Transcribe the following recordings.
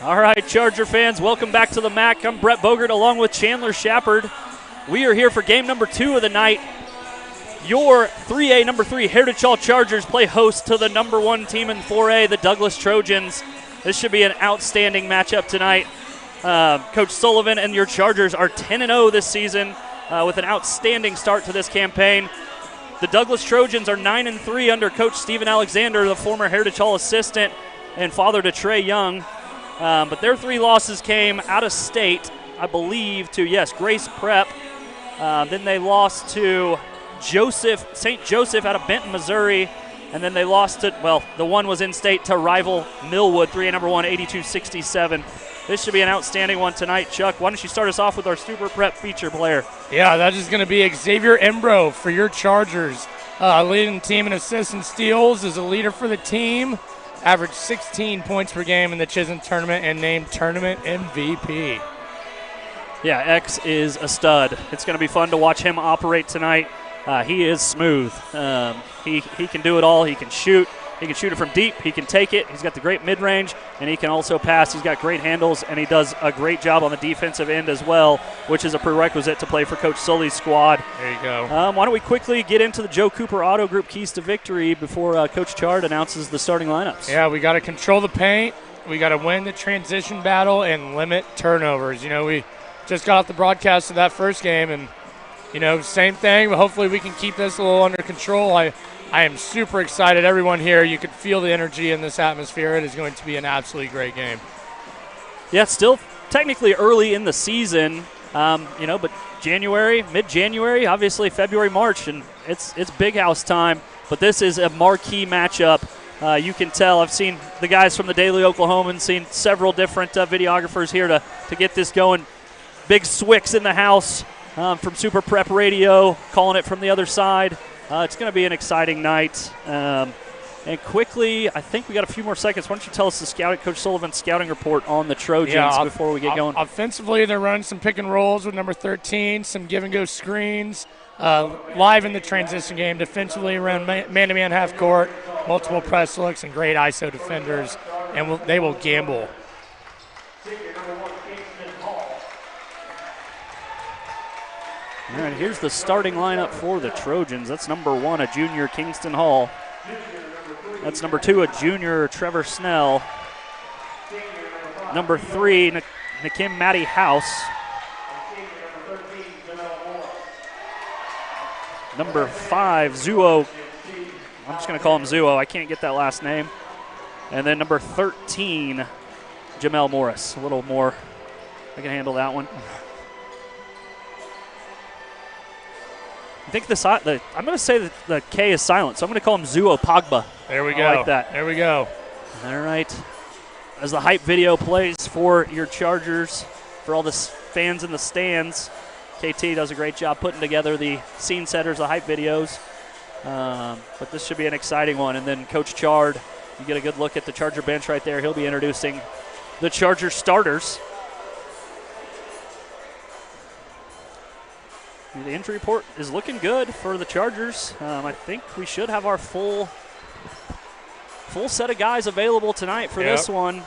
All right, Charger fans, welcome back to the MAC. I'm Brett Bogert along with Chandler Shepard. We are here for game number 2 of the night. Your 3A number 3 Heritage Hall Chargers play host to the number 1 team in 4A, the Douglas Trojans. This should be an outstanding matchup tonight. Coach Sullivan and your Chargers are 10-0 this season with an outstanding start to this campaign. The Douglas Trojans are 9-3 under Coach Stephen Alexander, the former Heritage Hall assistant and father to Trey Young. But their 3 losses came out of state, I believe, to, Grace Prep. Then they lost to St. Joseph out of Benton, Missouri. And then they lost to, the one was in state to rival Millwood, 3A number 1, 82-67. This should be an outstanding one tonight. Chuck, why don't you start us off with our Super Prep feature player? Yeah, that is going to be Xavier Embro for your Chargers. Leading the team in assists and steals, is a leader for the team. Averaged 16 points per game in the Chisholm tournament and named tournament MVP. Yeah, X is a stud. It's going to be fun to watch him operate tonight. He is smooth. He can do it all. He can shoot. He can shoot it from deep. He can take it. He's got the great mid-range, and he can also pass. He's got great handles, and he does a great job on the defensive end as well, which is a prerequisite to play for Coach Sully's squad. There you go. Why don't we quickly get into the Joe Cooper Auto Group keys to victory before Coach Chard announces the starting lineups? Yeah, we got to control the paint. We got to win the transition battle and limit turnovers. We just got off the broadcast of that first game, and, same thing. But hopefully we can keep this a little under control. I am super excited. Everyone here, you can feel the energy in this atmosphere. It is going to be an absolutely great game. Yeah, still technically early in the season, but January, mid-January, obviously February, March, and it's big house time. But this is a marquee matchup. You can tell. I've seen the guys from the Daily Oklahoman, seen several different videographers here to get this going. Big Swicks in the house from Super Prep Radio, calling it from the other side. It's going to be an exciting night. And quickly, I think we got a few more seconds. Why don't you tell us Coach Sullivan's scouting report on the Trojans before we get going? Offensively, they're running some pick and rolls with number 13, some give-and-go screens, live in the transition game. Defensively, around man-to-man half court, multiple press looks, and great ISO defenders, and they will gamble. All right, here's the starting lineup for the Trojans. That's number 1, a junior, Kingston Hall. That's number 2, a junior, Trevor Snell. Number 3, Nakim Matty House. Number 5, Zuo. I'm just going to call him Zuo. I can't get that last name. And then number 13, Jamel Morris. A little more. I can handle that one. I think I'm going to say that the K is silent, so I'm going to call him Zuo Pogba. There we go. I like that. There we go. All right. As the hype video plays for your Chargers, for all the fans in the stands, KT does a great job putting together the scene setters, the hype videos. But this should be an exciting one. And then Coach Chard, you get a good look at the Charger bench right there. He'll be introducing the Charger starters. The injury report is looking good for the Chargers. I think we should have our full set of guys available tonight for this one.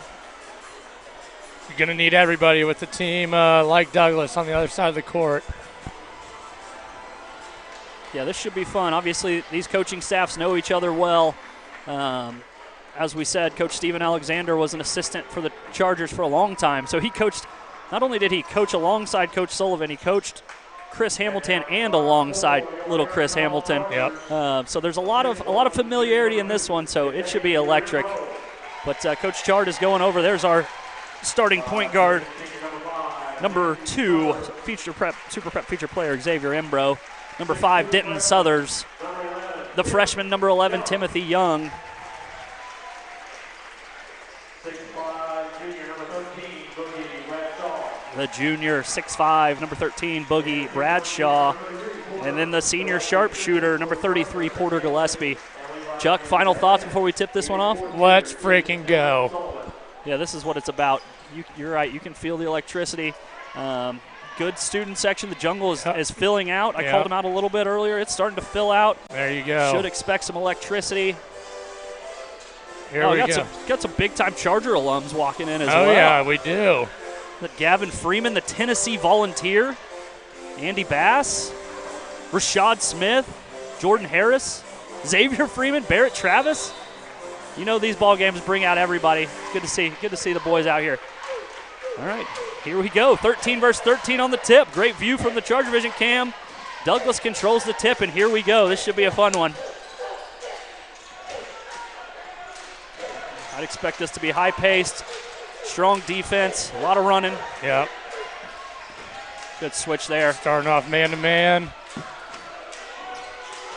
You're going to need everybody with the team like Douglas on the other side of the court. Yeah, this should be fun. Obviously, these coaching staffs know each other well. As we said, Coach Stephen Alexander was an assistant for the Chargers for a long time. So he coached, not only did he coach alongside Coach Sullivan, he coached Chris Hamilton and alongside little Chris Hamilton. Yep. So there's a lot of familiarity in this one, so it should be electric. But Coach Chard is going over. There's our starting point guard, number 2, Super Prep feature player, Xavier Embro. Number 5, Denton Southers. The freshman, number 11, Timothy Young. The junior, 6'5", number 13, Boogie Bradshaw. And then the senior sharpshooter, number 33, Porter Gillespie. Chuck, final thoughts before we tip this one off? Let's freaking go. Yeah, this is what it's about. You're right. You can feel the electricity. Good student section. The jungle is filling out. I called them out a little bit earlier. It's starting to fill out. There you go. Should expect some electricity. Here we go. Got some big-time Charger alums walking in as well. Oh, yeah, we do. Gavin Freeman, the Tennessee Volunteer. Andy Bass. Rashad Smith. Jordan Harris. Xavier Freeman. Barrett Travis. You know these ball games bring out everybody. It's good to see. Good to see the boys out here. All right, here we go. 13 versus 13 on the tip. Great view from the ChargerVision cam. Douglas controls the tip, and here we go. This should be a fun one. I'd expect this to be high-paced, strong defense, a lot of running. Yep. Good switch there. Starting off man-to-man.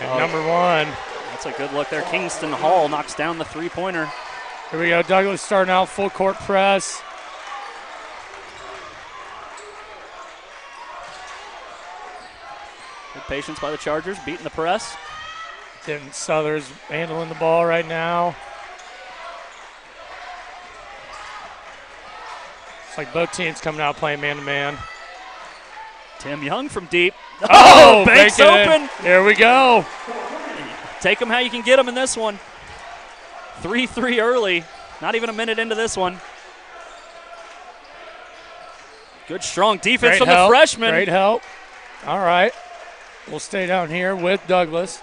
And number one. That's a good look there. Kingston Hall knocks down the three-pointer. Here we go. Douglas starting out full court press. Good patience by the Chargers, beating the press. Denton Southers handling the ball right now. It's like both teams coming out playing man-to-man. Tim Young from deep. Oh, banks open. Here we go. Take them how you can get them in this one. 3-3 early. Not even a minute into this one. Good, strong defense from the freshman. Great help. All right. We'll stay down here with Douglas.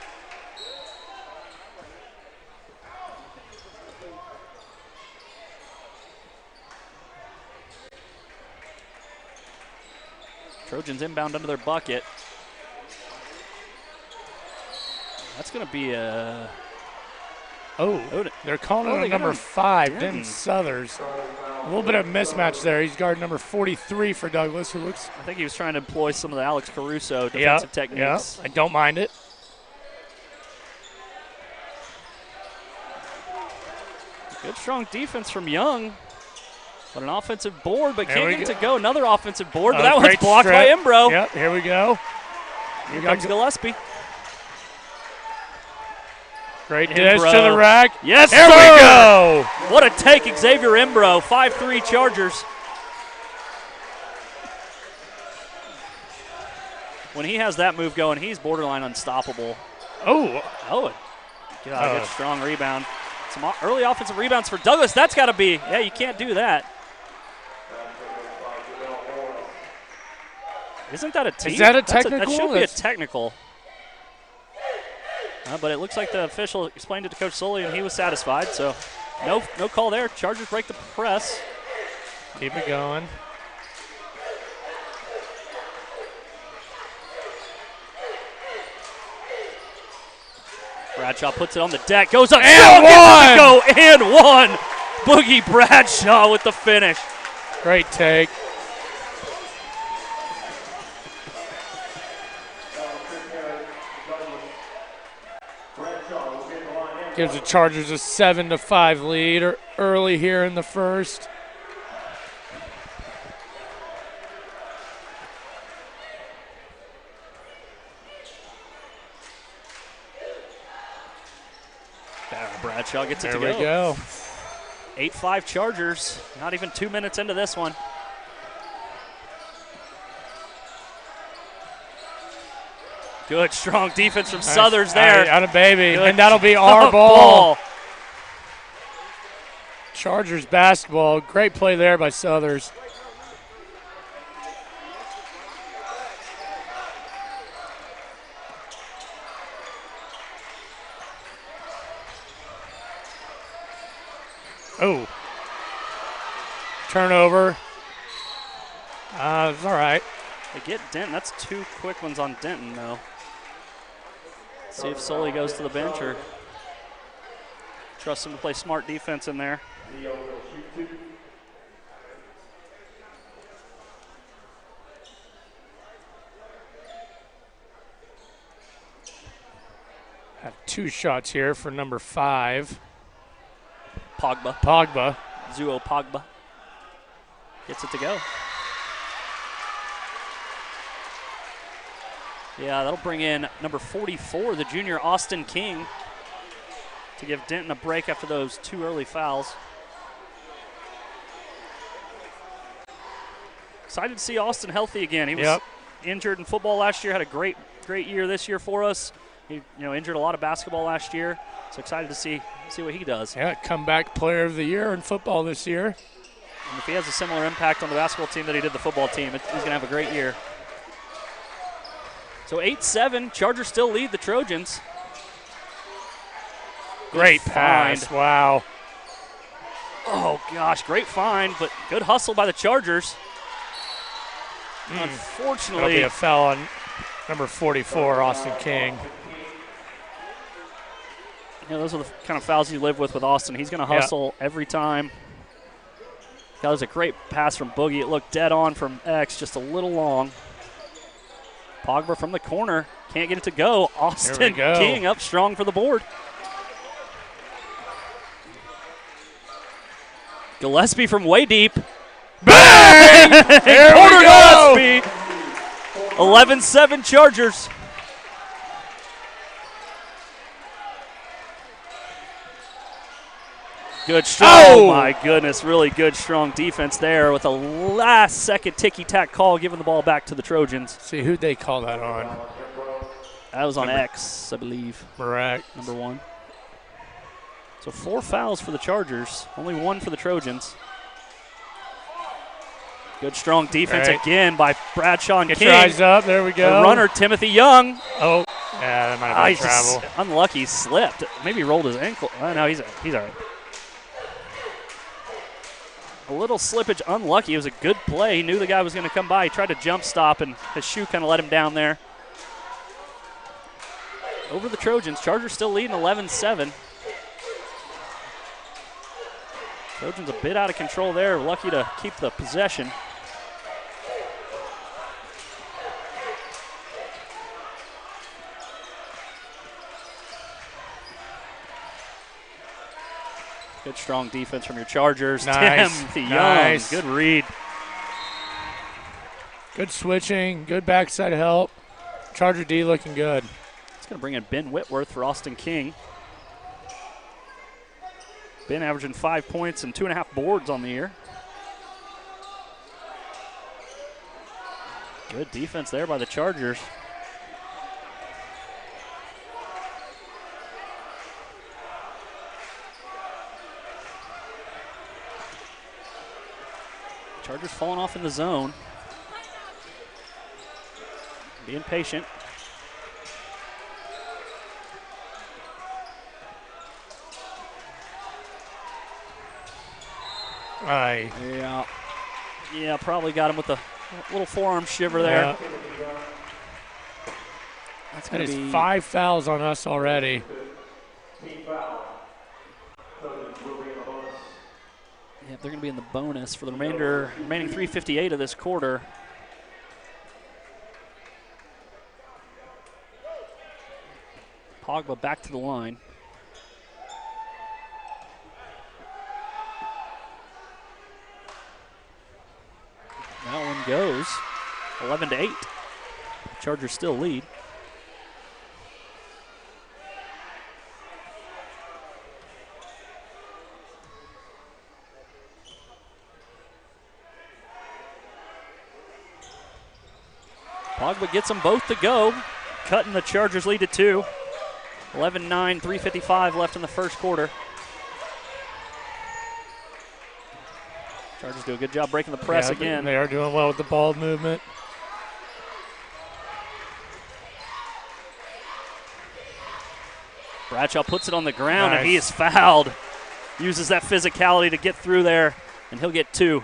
Trojans inbound under their bucket. That's going to be a... They're calling it number 5, Denton Southers. A little bit of mismatch there. He's guarding number 43 for Douglas, who looks... I think he was trying to employ some of the Alex Caruso defensive techniques. I don't mind it. Good, strong defense from Young. But an offensive board, but can't get it to go. Another offensive board, but that one's blocked by Embro. Yep, here we go. Here comes Gillespie. Great dish to the rack. Yes, there sir. We go. What a take, Xavier Embro. 5-3 Chargers. When he has that move going, he's borderline unstoppable. Oh, good strong rebound. Some early offensive rebounds for Douglas. That's got to be, you can't do that. Isn't that a team? Is that a technical? That should be a technical. But it looks like the official explained it to Coach Sully, and he was satisfied. So no call there. Chargers break the press. Keep it going. Bradshaw puts it on the deck. Goes up. And one! And one! Boogie Bradshaw with the finish. Great take. Gives the Chargers a 7-5 lead early here in the first. Bradshaw gets it to go. There we go. 8-5 Chargers. Not even 2 minutes into this one. Good, strong defense from Southers there. Out of baby. Good. And that'll be our ball. Chargers basketball. Great play there by Southers. Oh. Turnover. It's all right. They get Denton. That's 2 quick ones on Denton, though. See if Sully goes to the bench or trust him to play smart defense in there. Have 2 shots here for number 5. Pogba. Zuo Pogba. Gets it to go. Yeah, that'll bring in number 44, the junior Austin King, to give Denton a break after those 2 early fouls. Excited to see Austin healthy again. He was injured in football last year, had a great year this year for us. He injured a lot of basketball last year. So excited to see See what he does. Yeah, comeback player of the year in football this year. And if he has a similar impact on the basketball team that he did the football team, he's going to have a great year. So 8-7, Chargers still lead the Trojans. Great pass, wow. Oh, gosh, great find, but good hustle by the Chargers. Unfortunately. That'll be a foul on number 44, Austin King. Those are the kind of fouls you live with Austin. He's going to hustle every time. That was a great pass from Boogie. It looked dead on from X, just a little long. Pogba from the corner. Can't get it to go. Austin King up strong for the board. Gillespie from way deep. Bang! There we go! Gillespie. 11-7 Chargers. Good, strong. Oh, my goodness. Really good, strong defense there with a last-second ticky-tack call, giving the ball back to the Trojans. See, who'd they call that on? That was on X, I believe. Correct. Number 1. So 4 fouls for the Chargers, only 1 for the Trojans. Good, strong defense again by Bradshaw and Get King. your eyes up. There we go. The runner, Timothy Young. Oh, yeah, that might have been travel. Unlucky, slipped. Maybe rolled his ankle. Oh, no, he's all right. A little slippage, unlucky. It was a good play. He knew the guy was going to come by. He tried to jump stop, and his shoe kind of let him down there. Over the Trojans. Chargers still leading 11-7. Trojans a bit out of control there. Lucky to keep the possession. Good, strong defense from your Chargers. Nice. Timothy Young, nice. Good read. Good switching, good backside help. Charger D looking good. It's going to bring in Ben Whitworth for Austin King. Ben averaging 5 points and 2.5 boards on the year. Good defense there by the Chargers. Chargers falling off in the zone. Being patient. Aye. Yeah, probably got him with a little forearm shiver there. Yeah. That's going to be 5 fouls on us already. Yeah, they're going to be in the bonus for the remaining 3:58 of this quarter. Pogba back to the line. That one goes 11-8. Chargers still lead. Pogba gets them both to go, cutting the Chargers lead to 2. 11-9, 3:55 left in the first quarter. Chargers do a good job breaking the press again. They are doing well with the ball movement. Bradshaw puts it on the ground, and he is fouled. Uses that physicality to get through there, and he'll get 2.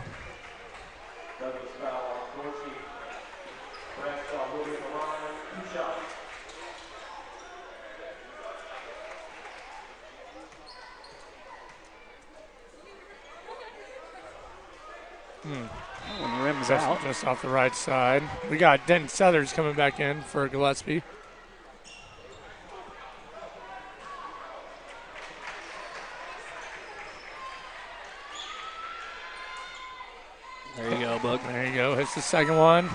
When the rim's out. Just off the right side. We got Denton Southers coming back in for Gillespie. There you go, Boog. There you go. Hits the second one.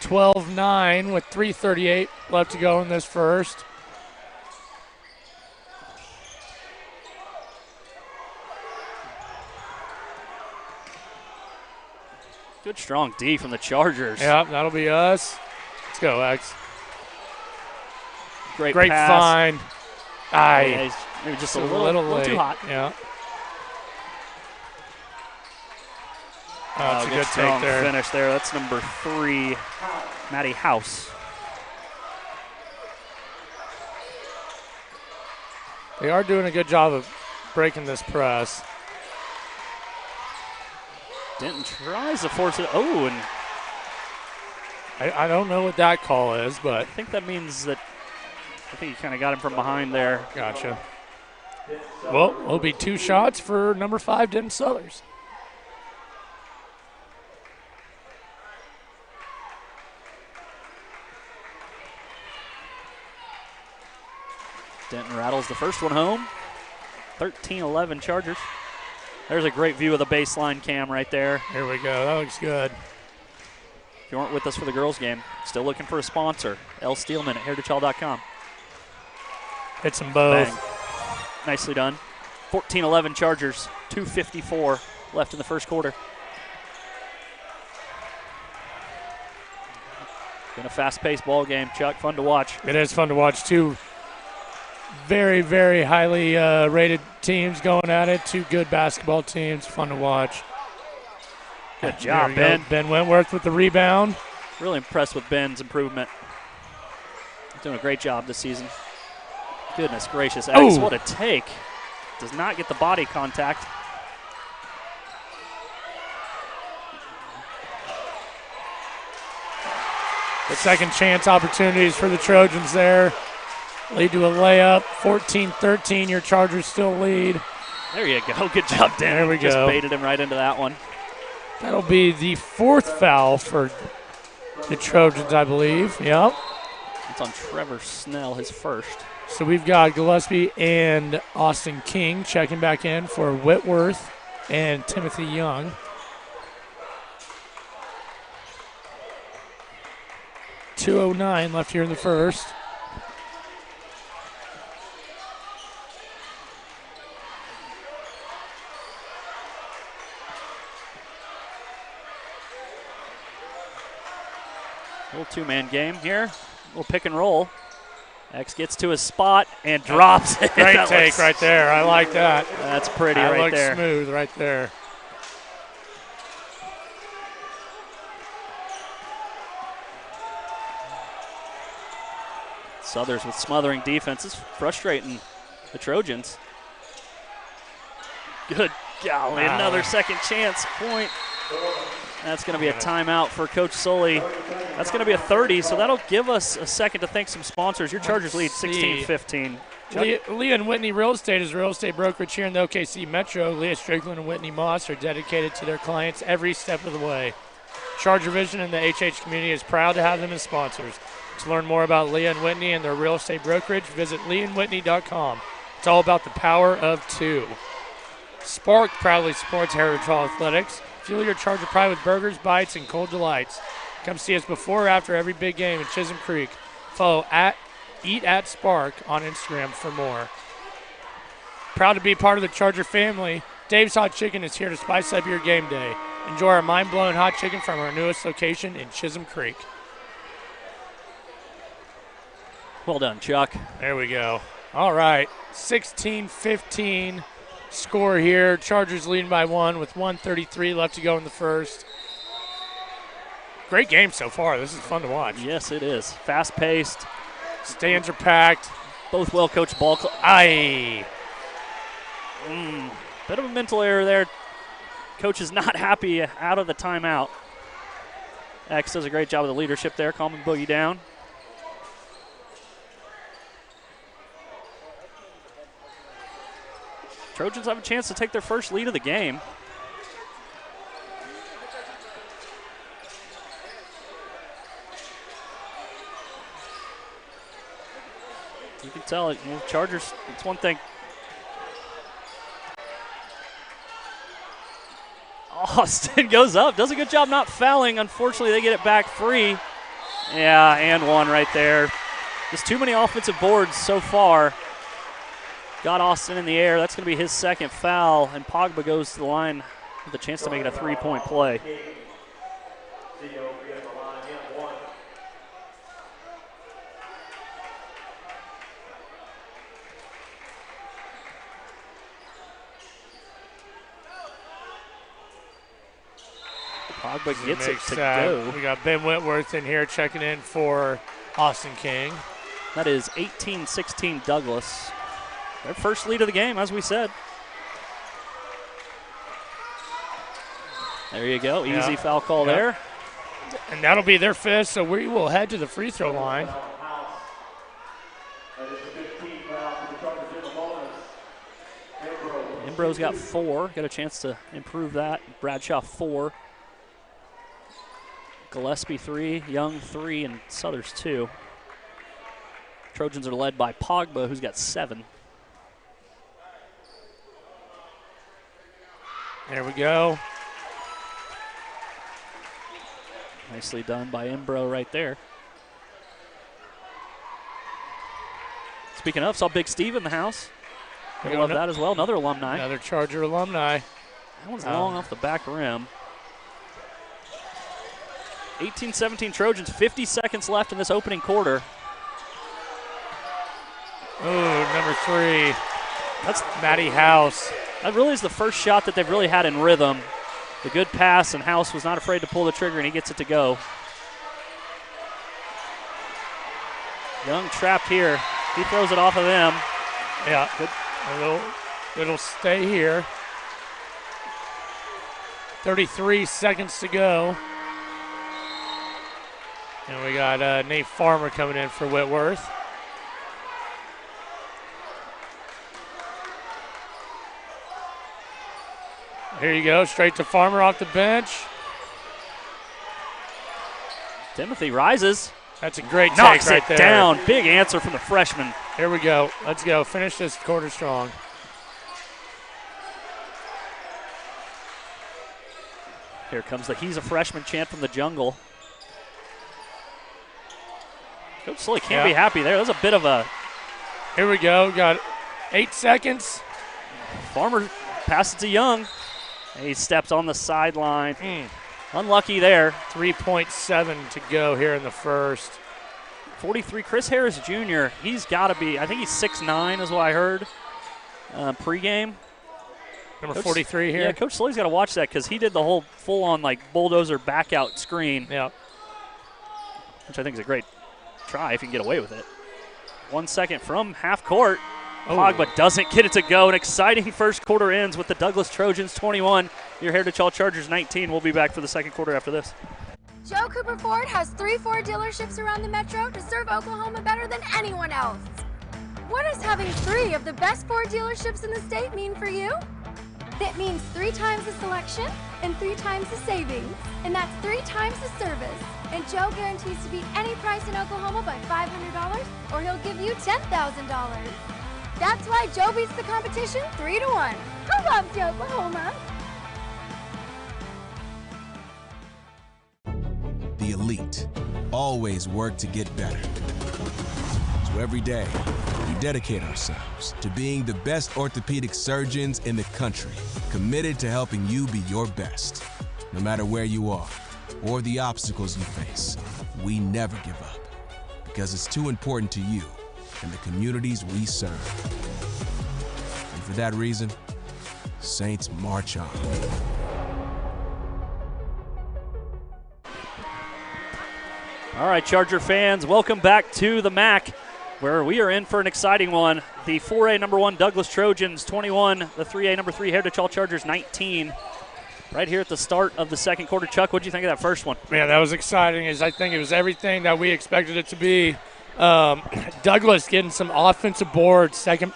12-9 with 3:38 left to go in this first. Good strong D from the Chargers. Yep, that'll be us. Let's go, X. Great pass. Find. Aye. Maybe just a little too hot. Yeah. Oh, it's a good take there. Finish there. That's number 3, Maddie House. They are doing a good job of breaking this press. Denton tries to force it. Oh, and I don't know what that call is, but I think that means that I think he kind of got him from behind there. Gotcha. Well, it'll be 2 shots for number 5, Denton Southers. Denton rattles the first one home. 13-11 Chargers. There's a great view of the baseline cam right there. Here we go. That looks good. If you weren't with us for the girls' game, still looking for a sponsor. L. Steelman at heritagehall.com. Hits them both. Bang. Nicely done. 14-11 Chargers. 2:54 left in the first quarter. Been a fast-paced ball game, Chuck. Fun to watch. It is fun to watch. 2 very, very highly rated teams going at it. 2 good basketball teams. Fun to watch. Good job, Ben. Ben Wentworth with the rebound. Really impressed with Ben's improvement. He's doing a great job this season. Goodness gracious. X, what a take. Does not get the body contact. The second chance opportunities for the Trojans there. Lead to a layup. 14-13. Your Chargers still lead. There you go. Good job, Dan. There we Just go. baited him right into that one. That'll be the 4th foul for the Trojans, I believe. Yep. It's on Trevor Snell, his first. So we've got Gillespie and Austin King checking back in for Whitworth and Timothy Young. .209 left here in the first. Little 2-man game here. Little pick and roll. X gets to his spot and drops it. Great take right there. I like that. That's pretty that right there. That looks smooth right there. Southers with smothering defense is frustrating the Trojans. Good golly, another second chance point. That's going to be a timeout for Coach Sully. That's going to be a 30, so that'll give us a second to thank some sponsors. Your Chargers lead 16-15. Leah and Whitney Real Estate is a real estate brokerage here in the OKC Metro. Leah Strickland and Whitney Moss are dedicated to their clients every step of the way. ChargerVision and the HH community is proud to have them as sponsors. To learn more about Leah and Whitney and their real estate brokerage, visit leahandwhitney.com. It's all about the power of 2. Spark proudly supports Heritage Hall Athletics. Fuel your Charger pride with burgers, bites, and cold delights. Come see us before or after every big game in Chisholm Creek. Follow Eat at Spark on Instagram for more. Proud to be part of the Charger family. Dave's Hot Chicken is here to spice up your game day. Enjoy our mind-blowing hot chicken from our newest location in Chisholm Creek. Well done, Chuck. There we go. All right, 16-15 score here. Chargers leading by 1 with 1:33 left to go in the first. Great game so far. This is fun to watch. Yes, it is. Fast-paced. Stands are packed. Both well-coached ball clubs. Bit of a mental error there. Coach is not happy out of the timeout. X does a great job of the leadership there, calming Boogie down. Trojans have a chance to take their first lead of the game. You can tell it. Chargers, it's one thing. Austin goes up, does a good job not fouling. Unfortunately, they get it back free. Yeah, and one right there. Just too many offensive boards so far. Got Austin in the air. That's going to be his second foul, and Pogba goes to the line with a chance to make it a three-point play. Pogba gets it to go. We got Ben Whitworth in here checking in for Austin King. That is 18-16 Douglas. Their first lead of the game, as we said. There you go. Easy foul call there. And that'll be their fifth, so we will head to the free throw line. Imbro's got 4. Got a chance to improve that. Bradshaw 4. Gillespie 3, Young 3, and Southers 2. Trojans are led by Pogba, who's got 7. There we go. Nicely done by Imbro right there. Speaking of, saw Big Steve in the house. I love that as well. Another alumni. Another Charger alumni. That one's long off the back rim. 18-17 Trojans, 50 seconds left in this opening quarter. Oh, number 3. That's Matty House. That really is the first shot that they've really had in rhythm. The good pass, and House was not afraid to pull the trigger, and he gets it to go. Young trapped here. He throws it off of them. Yeah, good. It'll stay here. 33 seconds to go. And we got Nate Farmer coming in for Whitworth. Here you go, straight to Farmer off the bench. Timothy rises. That's a great take Knocks right it there. down. Big answer from the freshman. Here we go. Let's go. Finish this quarter strong. Here comes the "he's a freshman" chant from the jungle. Coach Sully can't be happy there. That's a bit of a... Here we go. Got 8 seconds. Farmer passes to Young. And he steps on the sideline. Unlucky there. 3.7 to go here in the first. 43, Chris Harris Jr. He's got to be, I think he's 6'9" is what I heard pregame. Number 43 here. Yeah, Coach Sully's got to watch that because he did the whole full-on like bulldozer back-out screen. Yeah. Which I think is a great try if you can get away with it. 1 second from half court. Pogba doesn't get it to go. An exciting first quarter ends with the Douglas Trojans 21. Your Heritage Hall Chargers 19. We'll be back for the second quarter after this. Joe Cooper Ford has 3 Ford dealerships around the metro to serve Oklahoma better than anyone else. What does having 3 of the best Ford dealerships in the state mean for you? That means 3 times the selection and 3 times the savings. And that's 3 times the service. And Joe guarantees to beat any price in Oklahoma by $500 or he'll give you $10,000. That's why Joe beats the competition 3-1. I love Joe, Oklahoma. The elite always work to get better. So every day, we dedicate ourselves to being the best orthopedic surgeons in the country, committed to helping you be your best. No matter where you are or the obstacles you face, we never give up because it's too important to you and the communities we serve. And for that reason, Saints march on. All right, Charger fans, welcome back to the MAC, where we are in for an exciting one. The 4A number 1 Douglas Trojans 21, the 3A number 3 Heritage Hall Chargers 19. Right here at the start of the second quarter. Chuck, what did you think of that first one? Man, that was exciting. I think it was everything that we expected it to be. Douglas getting some offensive boards, second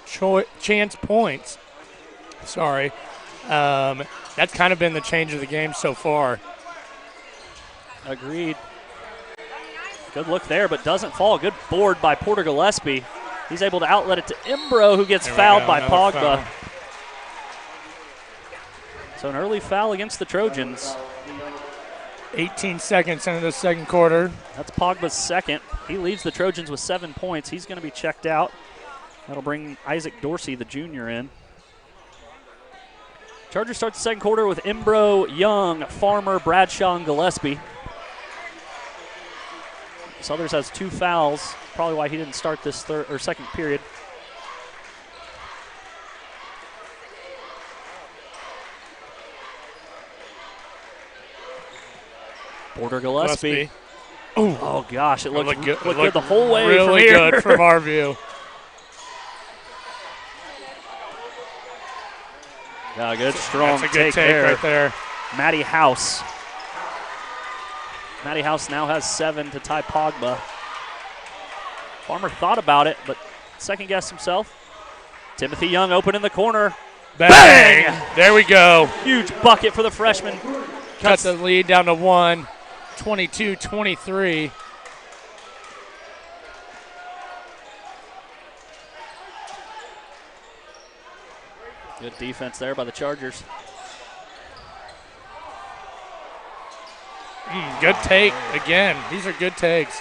chance points. Sorry. That's kind of been the change of the game so far. Agreed. Good look there, but doesn't fall. Good board by Porter Gillespie. He's able to outlet it to Imbro, who gets fouled by Pogba. Foul. So an early foul against the Trojans. 18 seconds into the second quarter. That's Pogba's second. He leads the Trojans with 7 points. He's going to be checked out. That'll bring Isaac Dorsey, the junior, in. Chargers start the second quarter with Imbro, Young, Farmer, Bradshaw, and Gillespie. Southers has 2 fouls, probably why he didn't start this second period. Porter Gillespie. Oh, gosh, it looked good the whole way really from here. Good from our view. Yeah, good, strong That's a good take right there. Matty House. Matty House now has 7 to tie Pogba. Farmer thought about it, but second-guessed himself. Timothy Young open in the corner. Bang! There we go. Huge bucket for the freshman. Cuts the lead down to 1, 22-23. Good defense there by the Chargers. Good take again. These are good takes.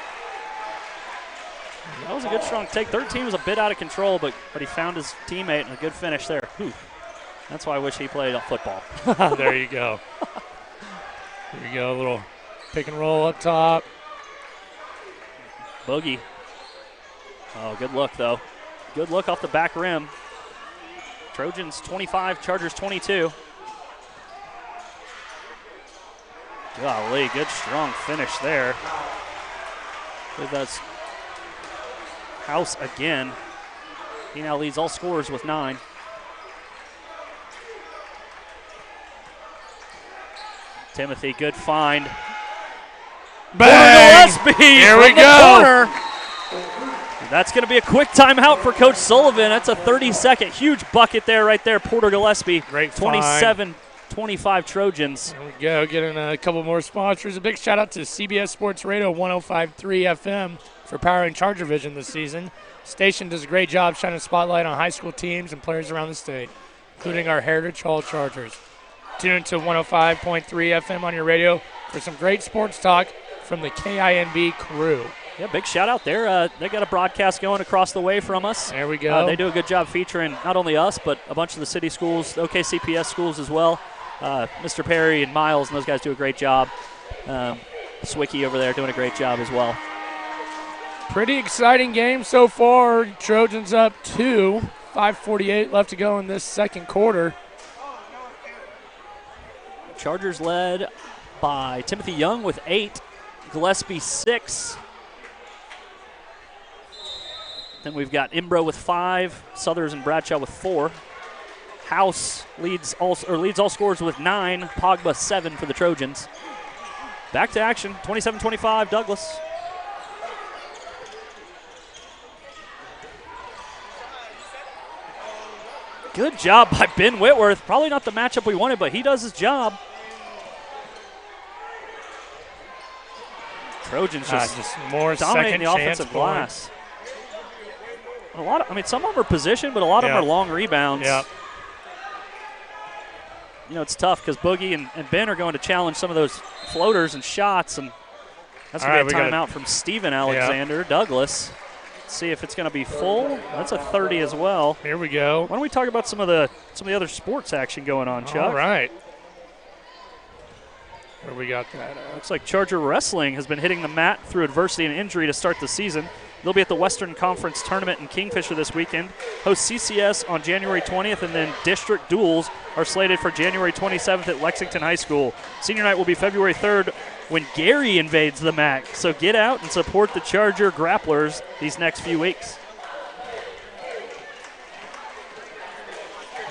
That was a good, strong take. Third team was a bit out of control, but he found his teammate and a good finish there. Whew. That's why I wish he played football. There you go. There you go, a little pick and roll up top. Boogie. Oh, good look, though. Good look off the back rim. Trojans 25, Chargers 22. Golly, good, strong finish there. I believe that's House again. He now leads all scorers with 9. Timothy, good find. Bang! Gillespie Here we from the go. corner. That's going to be a quick timeout for Coach Sullivan. That's a 30-second huge bucket there, right there. Porter Gillespie. Great 27-25 Trojans. There we go, getting a couple more sponsors. A big shout out to CBS Sports Radio 105.3 FM for powering ChargerVision this season. Station does a great job shining a spotlight on high school teams and players around the state, including our Heritage Hall Chargers. Tune into 105.3 FM on your radio for some great sports talk from the KINB crew. Yeah, big shout out there. They got a broadcast going across the way from us. There we go. They do a good job featuring not only us, but a bunch of the city schools, OKCPS schools as well. Mr. Perry and Miles and those guys do a great job. Swicky over there doing a great job as well. Pretty exciting game so far. Trojans up 2, 5:48 left to go in this second quarter. Chargers led by Timothy Young with 8, Gillespie 6. Then we've got Imbro with 5, Southers and Bradshaw with 4. House leads all scorers with 9, Pogba 7 for the Trojans. Back to action, 27-25, Douglas. Good job by Ben Whitworth. Probably not the matchup we wanted, but he does his job. Trojans just more dominating the offensive glass. Some of them are positioned, but a lot of them are long rebounds. Yeah. You know, it's tough because Boogie and Ben are going to challenge some of those floaters and shots, and that's going to be a timeout from Steven Alexander. Douglas. Let's see if it's going to be full. That's a 30 as well. Here we go. Why don't we talk about some of the other sports action going on, Chuck? All right. Where we got that? Looks like Charger Wrestling has been hitting the mat through adversity and injury to start the season. They'll be at the Western Conference Tournament in Kingfisher this weekend. Host CCS on January 20th, and then district duels are slated for January 27th at Lexington High School. Senior night will be February 3rd when Gary invades the MAC. So get out and support the Charger Grapplers these next few weeks.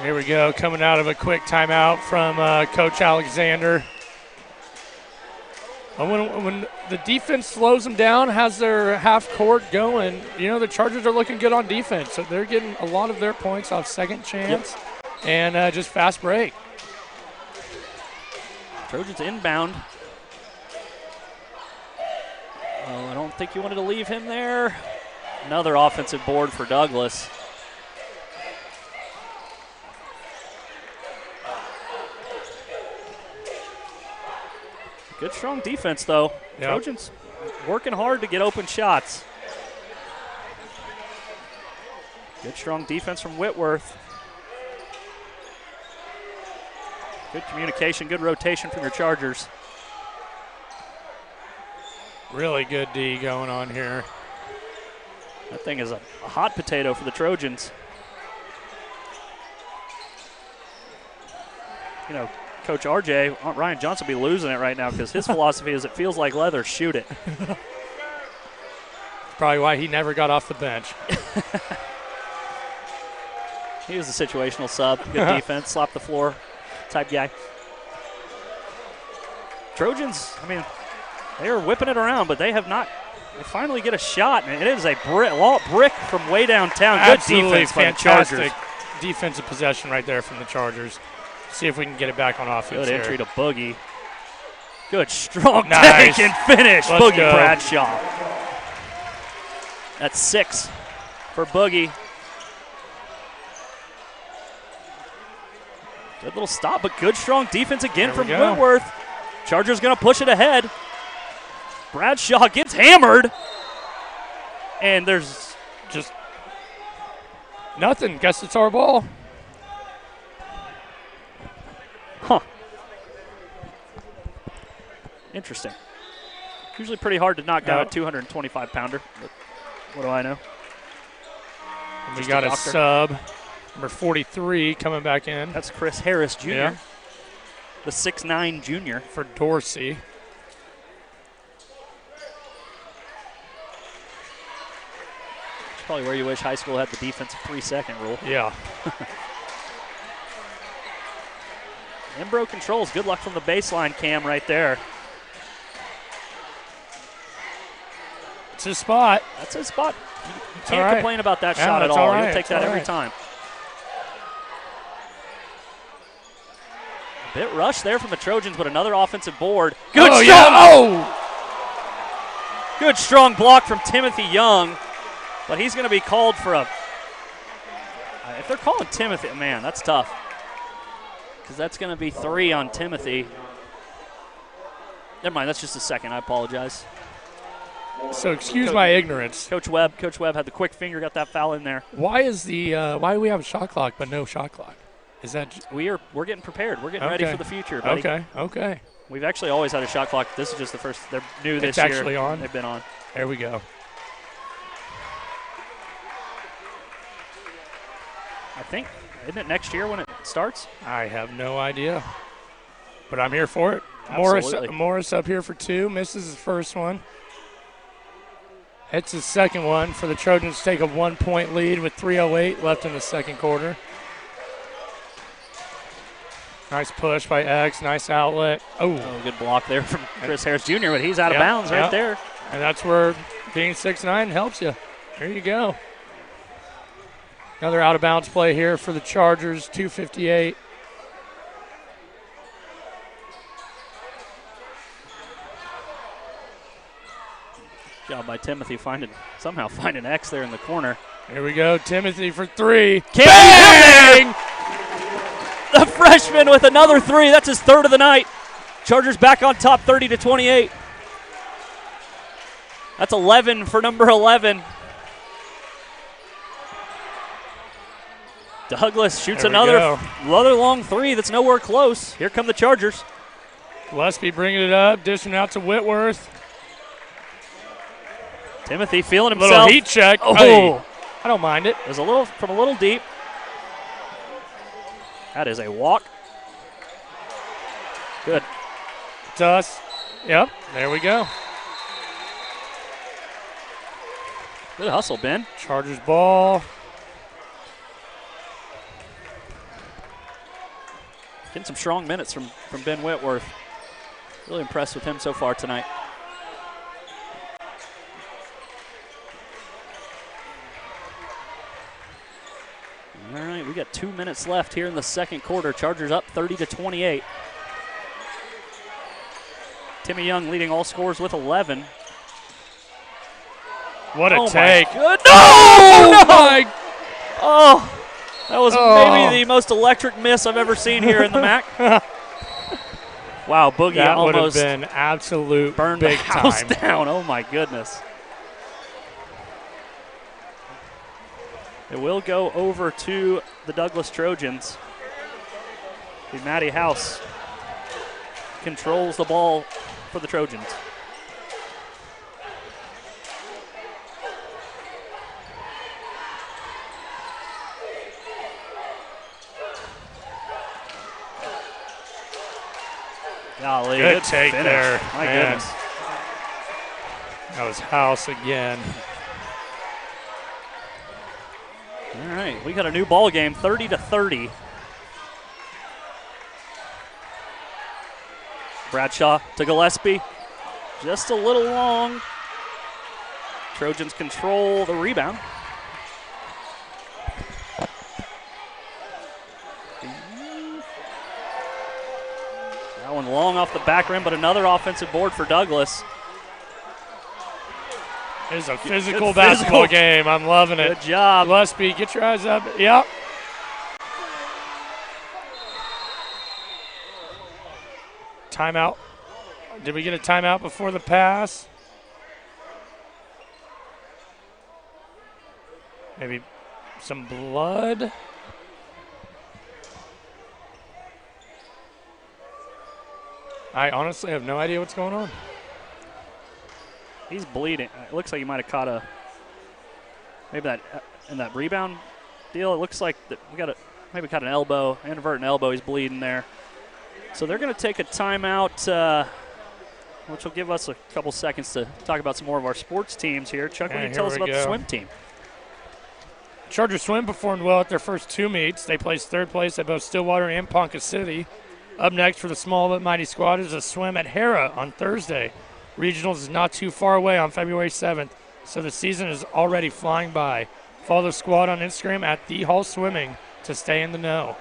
Here we go, coming out of a quick timeout from Coach Alexander. When the defense slows them down, has their half court going, you know, the Chargers are looking good on defense. So they're getting a lot of their points off second chance and just fast break. Trojans inbound. Oh, I don't think you wanted to leave him there. Another offensive board for Douglas. Good, strong defense, though. Yep. Trojans working hard to get open shots. Good, strong defense from Whitworth. Good communication, good rotation from your Chargers. Really good D going on here. That thing is a hot potato for the Trojans. You know, Coach RJ, Ryan Johnson, will be losing it right now because his philosophy is it feels like leather, shoot it. Probably why he never got off the bench. He was a situational sub. Good defense, slap the floor type guy. Trojans, I mean, they are whipping it around, but they have not. They finally get a shot, and it is a brick from way downtown. Good Absolutely defense by the fantastic Chargers. Defensive possession right there from the Chargers. See if we can get it back on offense. Good here. entry to Boogie. Good strong Nice. take and finish. Let's Boogie go. Bradshaw. That's 6 for Boogie. Good little stop, but good strong defense again from Whitworth. Chargers going to push it ahead. Bradshaw gets hammered. And there's just nothing. Guess it's our ball. Huh. Interesting. Usually pretty hard to knock down a 225-pounder. But what do I know? And we got a sub, number 43, coming back in. That's Chris Harris Jr., Yeah. the 6'9 junior. For Dorsey. Probably where you wish high school had the defensive 3-second rule. Yeah. Embro controls. Good luck from the baseline cam right there. It's his spot. That's his spot. You can't complain about that shot at that's all. all right. You'll take that That's every all time. A bit rushed there from the Trojans, but another offensive board. Good strong. Yeah. Oh! Good strong block from Timothy Young, but he's going to be called for a. If they're calling Timothy, man, that's tough. Because that's going to be 3 on Timothy. Never mind, that's just a second. I apologize. So excuse my ignorance. Coach Webb had the quick finger, got that foul in there. Why is the why do we have a shot clock but no shot clock? Is that we're getting prepared. We're getting ready for the future, buddy. Okay. We've actually always had a shot clock. This is just the first. They're new this It's year. actually on. They've been on. There we go. I think, isn't it next year when it starts? I have no idea, but I'm here for it. Absolutely. Morris up here for 2, misses his first one. Hits his second one for the Trojans to take a 1-point lead with 3:08 left in the second quarter. Nice push by X, nice outlet. Oh, good block there from Chris Harris Jr., but he's out of bounds right there. And that's where being 6'9" helps you. There you go. Another out-of-bounds play here for the Chargers, 2:58. Job by Timothy somehow finding X there in the corner. Here we go, Timothy for 3. Bang! The freshman with another 3. That's his 3rd of the night. Chargers back on top, 30-28. That's 11 for number 11. Douglas shoots another long 3 that's nowhere close. Here come the Chargers. Gillespie bringing it up, dishing out to Whitworth. Timothy feeling himself. Little heat check. Oh, hey, I don't mind it. It was from a little deep. That is a walk. Good. To us. Yep, there we go. Good hustle, Ben. Chargers ball. Getting some strong minutes from Ben Whitworth. Really impressed with him so far tonight. All right, we got 2 minutes left here in the second quarter. Chargers up 30-28. Timmy Young leading all scorers with 11. What a take. Good. Oh, No! my. Oh, that was maybe the most electric miss I've ever seen here in the MAC. Wow, Boogie That would have almost been absolute burned big the house time. down. Oh, my goodness. It will go over to the Douglas Trojans. Matty House controls the ball for the Trojans. Golly, good take finish. there. My Man. goodness. That was House again. All right, we got a new ball game, 30-30. Bradshaw to Gillespie. Just a little long. Trojans control the rebound. That one long off the back rim, but another offensive board for Douglas. It's a physical basketball game. I'm loving it. Good job. Gillespie, get your eyes up. Yep. Timeout. Did we get a timeout before the pass? Maybe some blood. I honestly have no idea what's going on. He's bleeding. It looks like he might have caught maybe that in that rebound deal. It looks like that we got maybe caught an elbow, inadvertent elbow. He's bleeding there. So they're going to take a timeout, which will give us a couple seconds to talk about some more of our sports teams here. Chuck, what can you tell us about the swim team? Charger Swim performed well at their first two meets. They placed third place at both Stillwater and Ponca City. Up next for the small but mighty squad is a swim at Hera on Thursday. Regionals is not too far away on February 7th, so the season is already flying by. Follow the squad on Instagram at The Hall Swimming to stay in the know.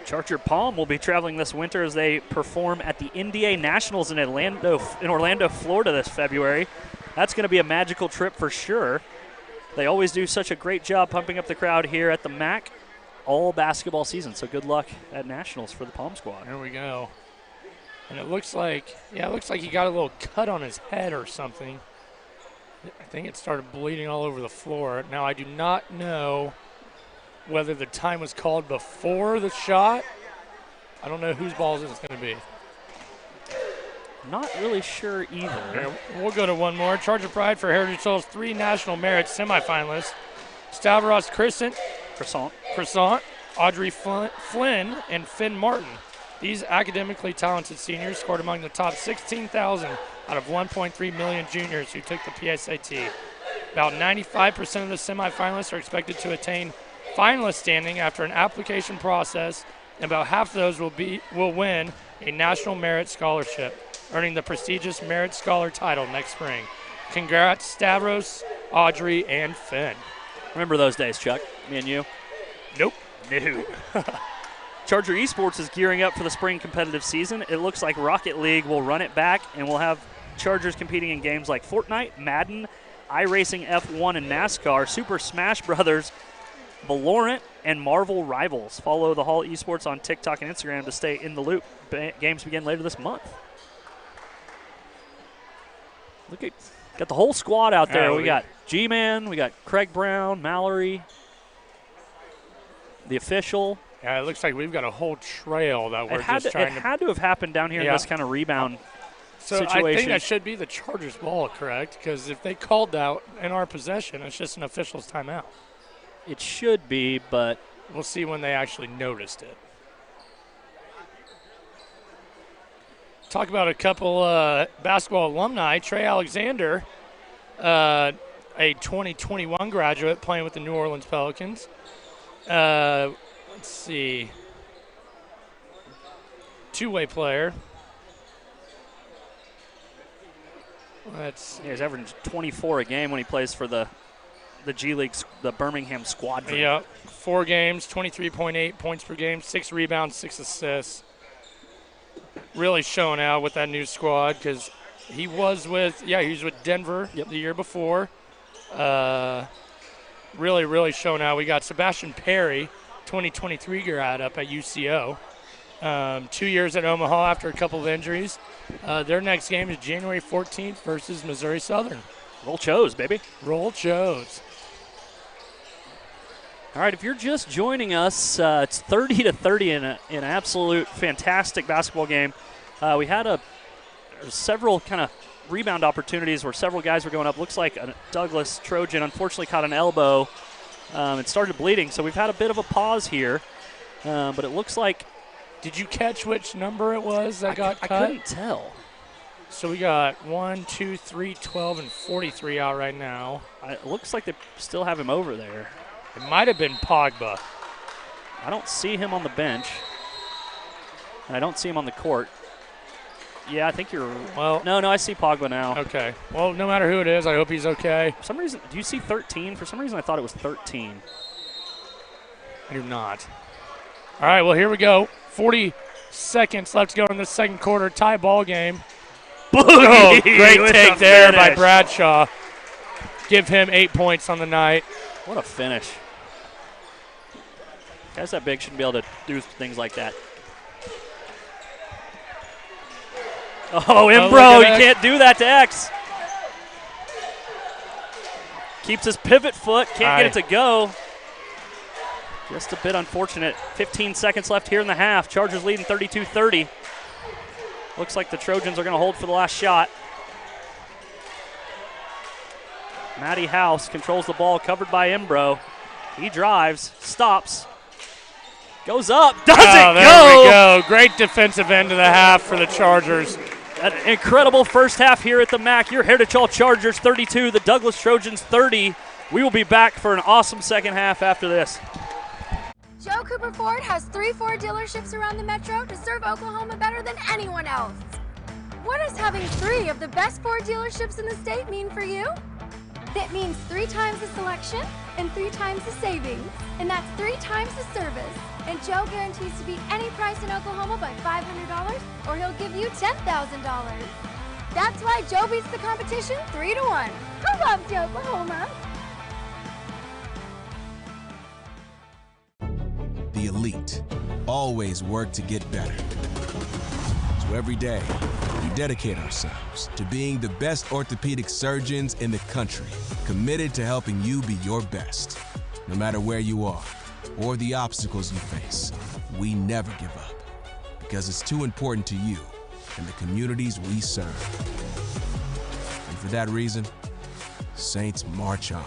Charger Palm will be traveling this winter as they perform at the NBA Nationals in Orlando, Florida this February. That's going to be a magical trip for sure. They always do such a great job pumping up the crowd here at the MAC all basketball season, so good luck at Nationals for the Palm squad. Here we go. And it looks like he got a little cut on his head or something. I think it started bleeding all over the floor. Now, I do not know whether the time was called before the shot. I don't know whose balls it's going to be. Not really sure either. Here, we'll go to one more. Charger Pride for Heritage Soul's 3 National Merit semifinalists. Stavros Croissant, Audrey Flynn, and Finn Martin. These academically talented seniors scored among the top 16,000 out of 1.3 million juniors who took the PSAT. About 95% of the semifinalists are expected to attain finalist standing after an application process, and about half of those will win a National Merit Scholarship, earning the prestigious Merit Scholar title next spring. Congrats, Stavros, Audrey, and Finn. Remember those days, Chuck? Me and you? Nope. No. Charger Esports is gearing up for the spring competitive season. It looks like Rocket League will run it back, and we'll have Chargers competing in games like Fortnite, Madden, iRacing F1, and NASCAR, Super Smash Brothers, Valorant, and Marvel Rivals. Follow the Hall Esports on TikTok and Instagram to stay in the loop. Games begin later this month. Look at, got the whole squad out there. We got G-Man, we got Craig Brown, Mallory, the official. Yeah, it looks like we've got a whole trail that we're just trying to. It had to have happened down here in this kind of rebound situation. I think that should be the Chargers' ball, correct? Because if they called that in our possession, it's just an official's timeout. It should be, but we'll see when they actually noticed it. Talk about a couple basketball alumni. Trey Alexander, a 2021 graduate playing with the New Orleans Pelicans. Let's see. Two-way player. He's averaging 24 a game when he plays for the G League, the Birmingham Squadron. Yeah, 4 games, 23.8 points per game, 6 rebounds, 6 assists. Really showing out with that new squad because he was with Denver the year before. Really showing out. We got Sebastian Perry, 2023 grad up at UCO. 2 years at Omaha after a couple of injuries. Their next game is January 14th versus Missouri Southern. Roll Chos, baby. Roll Chos. All right, if you're just joining us, it's 30-30 in an absolute fantastic basketball game. We had several kind of rebound opportunities where several guys were going up. Looks like a Douglas Trojan unfortunately caught an elbow and started bleeding, so we've had a bit of a pause here. But it looks like Did you catch which number it was that got cut? I couldn't tell. So we got 1, 2, 3, 12, and 43 out right now. It looks like they still have him over there. It might have been Pogba. I don't see him on the bench. And I don't see him on the court. Yeah, I think you're. Well, no, I see Pogba now. Okay. Well, no matter who it is, I hope he's okay. For some reason, do you see 13? For some reason, I thought it was 13. I do not. All right, well, here we go. 40 seconds left to go in the second quarter. Tie ball game. Oh, great take there by Bradshaw. Give him 8 points on the night. What a finish. Guys that big shouldn't be able to do things like that. Oh, Imbro, you can't do that to X. Keeps his pivot foot, can't get it to go. Just a bit unfortunate. 15 seconds left here in the half. Chargers leading 32-30. Looks like the Trojans are going to hold for the last shot. Matty House controls the ball, covered by Imbro. He drives, stops, goes up, doesn't go. There we go. Great defensive end of the half for the Chargers. An incredible first half here at the MAC. Your Heritage Hall Chargers 32, the Douglas Trojans 30. We will be back for an awesome second half after this. Joe Cooper Ford has 3 Ford dealerships around the metro to serve Oklahoma better than anyone else. What does having 3 of the best Ford dealerships in the state mean for you? That means 3 times the selection and 3 times the savings, and that's 3 times the service. And Joe guarantees to beat any price in Oklahoma by $500, or he'll give you $10,000. That's why Joe beats the competition 3-1. Who loves Oklahoma? The elite always work to get better. So every day, we dedicate ourselves to being the best orthopedic surgeons in the country, committed to helping you be your best. No matter where you are or the obstacles you face, we never give up, because it's too important to you and the communities we serve. And for that reason, Saints march on.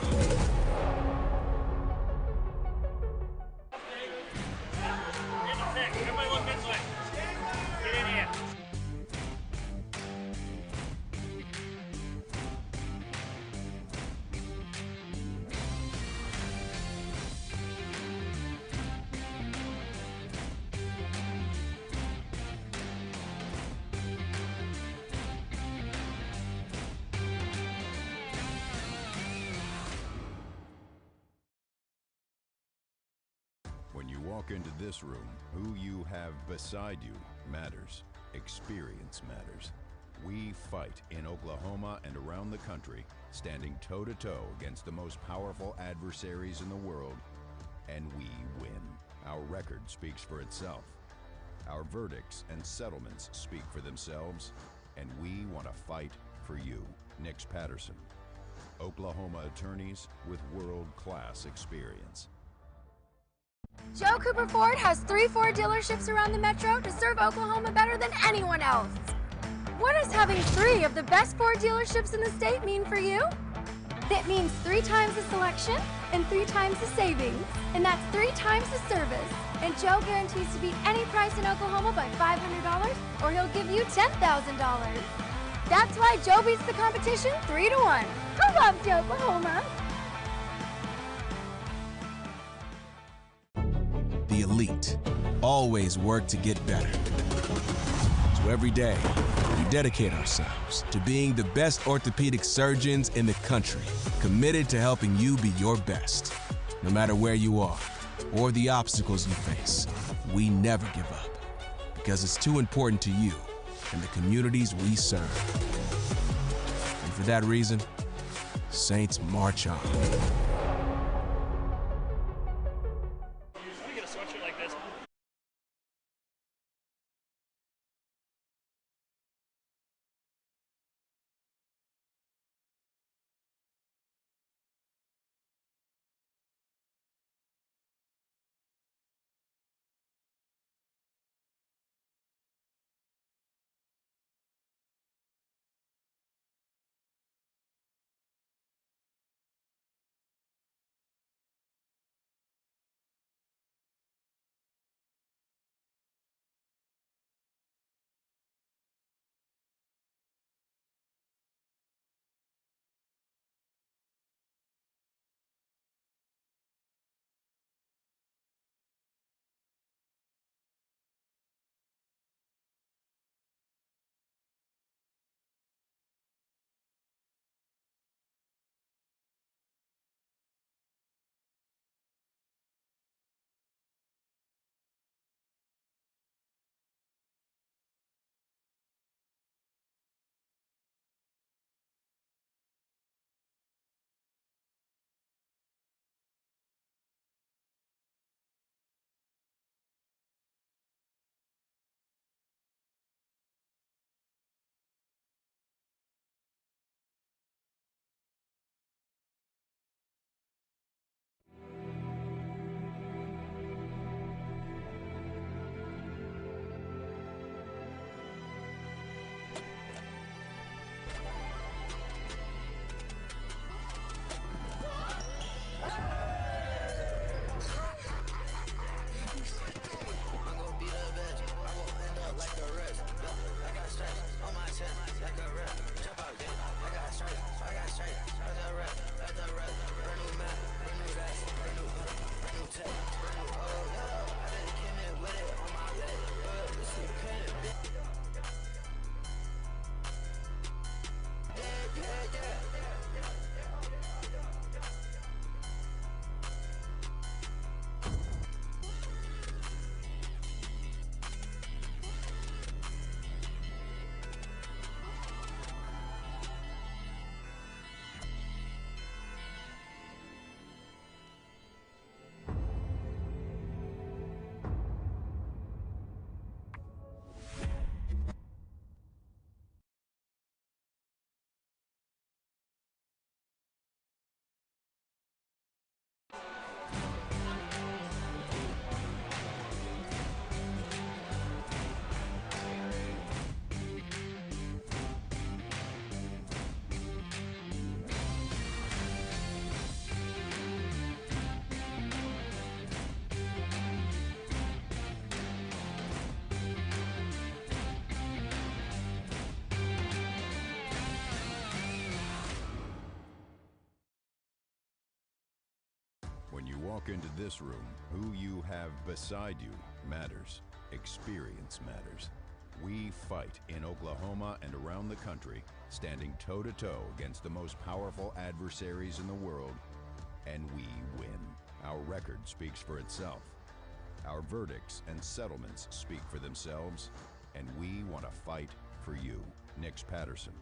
When you walk into this room, who you have beside you matters. Experience matters. We fight in Oklahoma and around the country, standing toe-to-toe against the most powerful adversaries in the world, and we win. Our record speaks for itself. Our verdicts and settlements speak for themselves, and we want to fight for you. Nix Patterson, Oklahoma attorneys with world-class experience. Joe Cooper Ford has 3 Ford dealerships around the metro to serve Oklahoma better than anyone else. What does having 3 of the best Ford dealerships in the state mean for you? That means 3 times the selection and 3 times the savings, and that's 3 times the service. And Joe guarantees to beat any price in Oklahoma by $500, or he'll give you $10,000. That's why Joe beats the competition 3-1. Who loves Oklahoma? The elite always work to get better. So every day, we dedicate ourselves to being the best orthopedic surgeons in the country, committed to helping you be your best. No matter where you are or the obstacles you face, we never give up, because it's too important to you and the communities we serve. And for that reason, Saints march on. walk into this room, who you have beside you matters. Experience matters. We fight in Oklahoma and around the country, standing toe-to-toe against the most powerful adversaries in the world, and we win. Our record speaks for itself. Our verdicts and settlements speak for themselves, and we want to fight for you. Nix Patterson,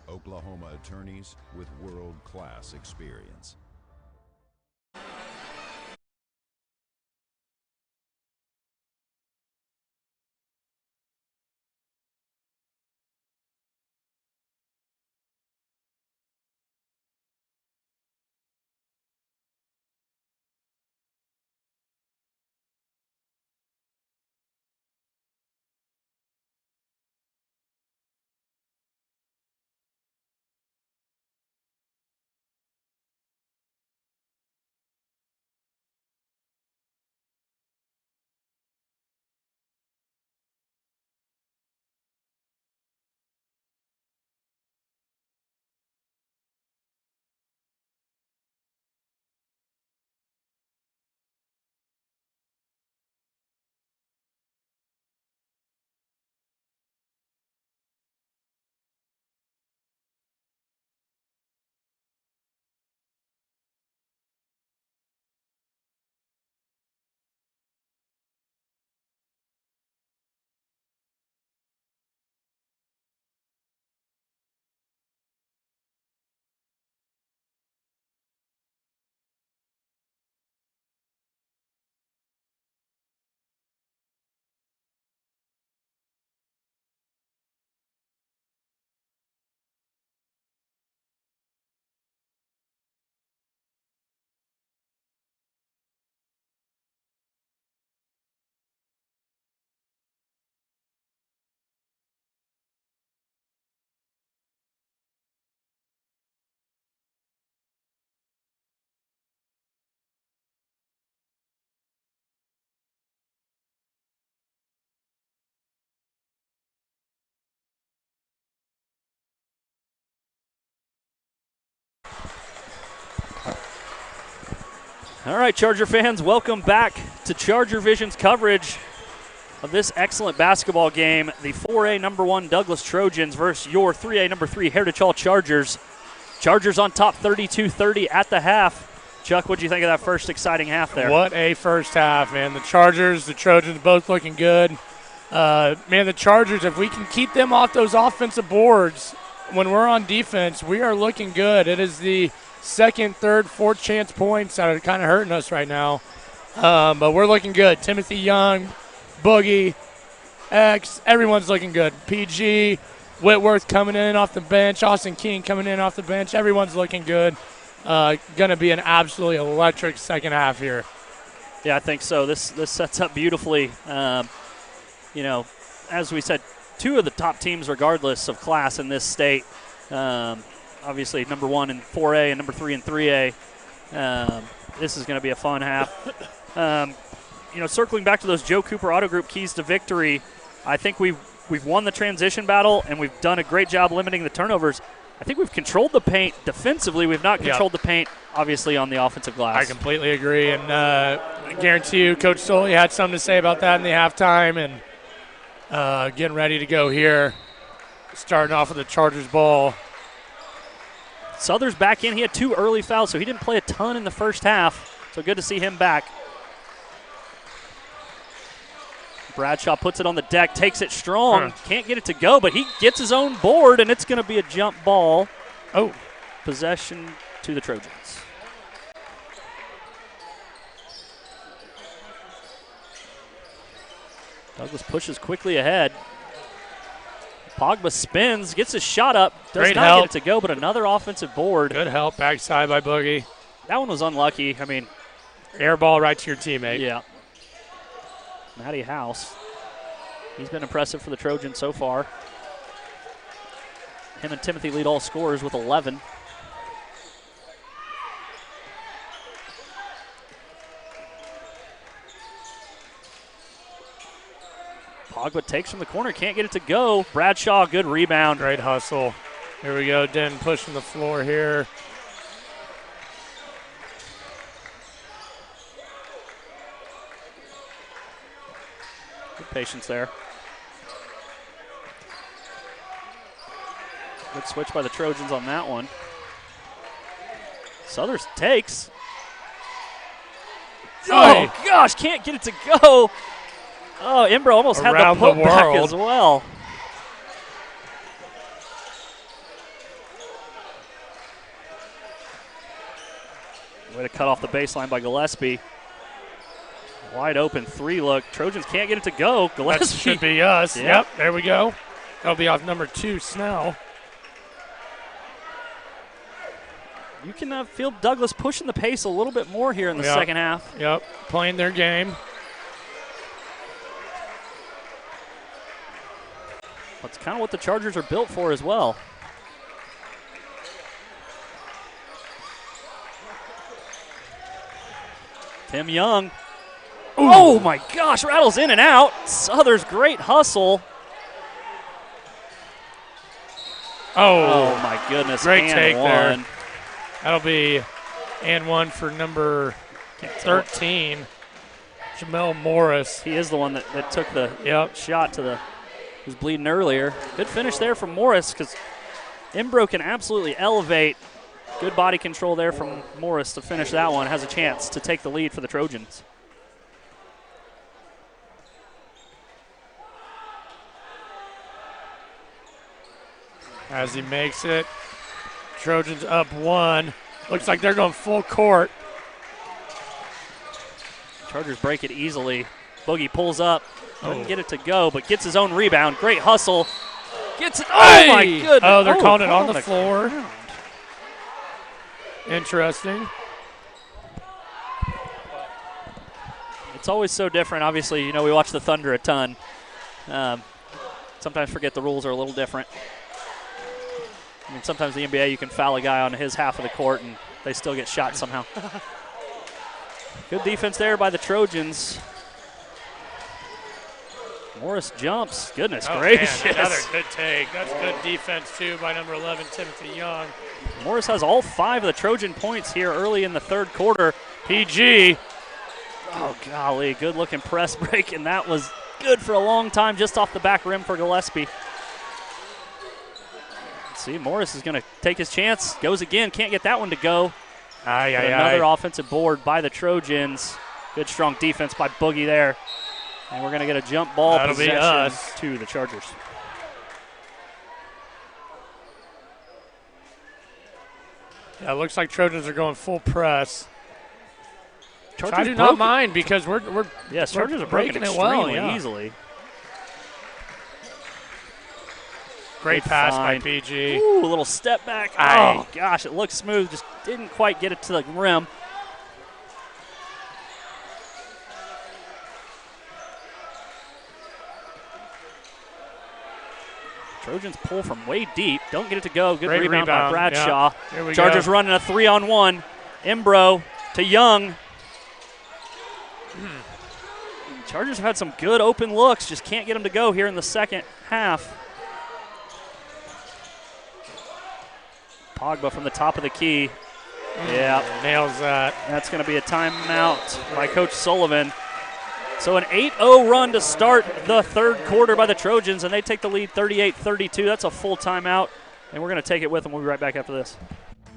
Oklahoma attorneys with world-class experience. All right, Charger fans, welcome back to ChargerVision's coverage of this excellent basketball game. The 4A #1 Douglas Trojans versus your 3A #3 Heritage Hall Chargers. Chargers on top 32-30 at the half. Chuck, what do you think of that first exciting half there? What a first half, man. The Chargers, the Trojans both looking good. Man, the Chargers, if we can keep them off those offensive boards when we're on defense, we are looking good. It is the second, third, fourth chance points that are kind of hurting us right now. But we're looking good. Timothy Young, Boogie, X, everyone's looking good. PG, Whitworth coming in off the bench, Austin King coming in off the bench. Everyone's looking good. Going to be an absolutely electric second half here. Yeah, I think so. This sets up beautifully. You know, as we said, two of the top teams regardless of class in this state. Obviously, #1 in 4A and #3 in 3A. This is going to be a fun half. You know, circling back to those Joe Cooper Auto Group keys to victory, I think we've won the transition battle, and we've done a great job limiting the turnovers. I think we've controlled the paint defensively. We've not controlled the paint, obviously, on the offensive glass. I completely agree, and I guarantee you Coach Soley had something to say about that in the halftime, and getting ready to go here, starting off with the Chargers ball. Souther's back in. He had 2 early fouls, so he didn't play a ton in the first half, so good to see him back. Bradshaw puts it on the deck, takes it strong. Can't get it to go, but he gets his own board, and it's going to be a jump ball. Oh. Possession to the Trojans. Douglas pushes quickly ahead. Pogba spins, gets his shot up, does not get it to go, but another offensive board. Good help backside by Boogie. That one was unlucky. I mean, air ball right to your teammate. Yeah. Matty House, he's been impressive for the Trojans so far. Him and Timothy lead all scorers with 11. Pogba takes from the corner, can't get it to go. Bradshaw, good rebound. Great hustle. Here we go, Den pushing the floor here. Patience there. Good switch by the Trojans on that one. Southers takes. Oh, gosh, can't get it to go. Oh, Imbro almost had the putback as well. Way to cut off the baseline by Gillespie. Wide open 3-look. Trojans can't get it to go. Gillespie. That should be us. Yep, there we go. That'll be off number 2, Snell. You can feel Douglas pushing the pace a little bit more here in the second half. Yep, playing their game. That's kind of what the Chargers are built for as well. Tim Young. Ooh. Oh my gosh, rattles in and out. Southers great hustle. Oh my goodness. Great take one. there. That'll be and one for number 13, Jamel Morris. He is the one that took the shot to the, who was bleeding earlier. Good finish there from Morris because Imbro can absolutely elevate. Good body control there from Morris to finish that one. Has a chance to take the lead for the Trojans. As he makes it, Trojans up 1. Looks like they're going full court. Chargers break it easily. Boogie pulls up, doesn't get it to go, but gets his own rebound. Great hustle. Gets it. Oh, my goodness. Oh, they're calling it on the floor. Interesting. It's always so different. Obviously, we watch the Thunder a ton. Sometimes forget the rules are a little different. I mean, sometimes the NBA, you can foul a guy on his half of the court and they still get shot somehow. Good defense there by the Trojans. Morris jumps. Goodness gracious. Man, another good take. That's good defense, too, by number 11, Timothy Young. Morris has all 5 of the Trojan points here early in the third quarter. PG. Oh, golly. Good-looking press break, and that was good for a long time just off the back rim for Gillespie. See, Morris is going to take his chance. Goes again. Can't get that one to go. Another offensive board by the Trojans. Good, strong defense by Boogie there. And we're going to get a jump ball possession to the Chargers. Yeah, it looks like Trojans are going full press. Chargers I do not mind because we're Chargers are breaking it extremely easily. Great pass by PG. Ooh, a little step back. Oh, gosh, it looks smooth. Just didn't quite get it to the rim. Trojans pull from way deep. Don't get it to go. Good rebound by Bradshaw. Yeah. Chargers running a 3-on-1. Imbro to Young. Chargers have had some good open looks. Just can't get them to go here in the second half. Pogba from the top of the key. Nails that. That's going to be a timeout by Coach Sullivan. So an 8-0 run to start the third quarter by the Trojans, and they take the lead 38-32. That's a full timeout, and we're going to take it with them. We'll be right back after this.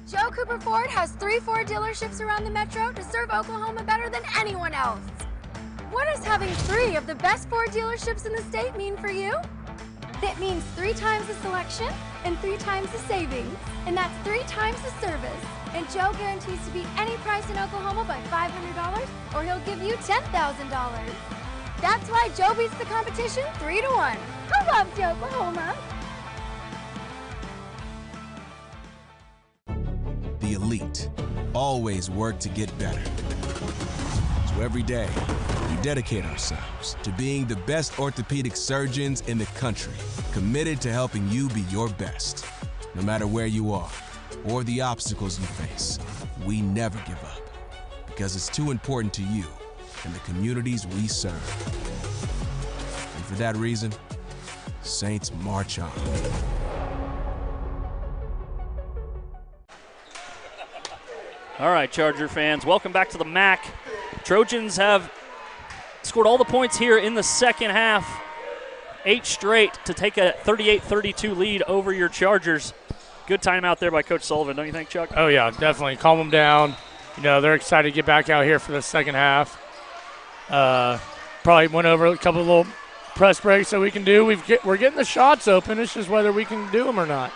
Joe Cooper Ford has 3 Ford dealerships around the metro to serve Oklahoma better than anyone else. What does having 3 of the best Ford dealerships in the state mean for you? That means 3 times the selection and 3 times the savings. And that's 3 times the service. And Joe guarantees to beat any price in Oklahoma by $500 or he'll give you $10,000. That's why Joe beats the competition 3-1. I love Joe, Oklahoma. The elite always work to get better. So every day, we dedicate ourselves to being the best orthopedic surgeons in the country, committed to helping you be your best. No matter where you are or the obstacles you face, we never give up because it's too important to you and the communities we serve. And for that reason, Saints march on. All right, Charger fans, welcome back to the MAC. Trojans have scored all the points here in the second half. 8 straight to take a 38-32 lead over your Chargers. Good timeout there by Coach Sullivan, don't you think, Chuck? Oh, yeah, definitely. Calm them down. You know, they're excited to get back out here for the second half. Probably went over a couple of little press breaks that we can do. We're getting the shots open. It's just whether we can do them or not.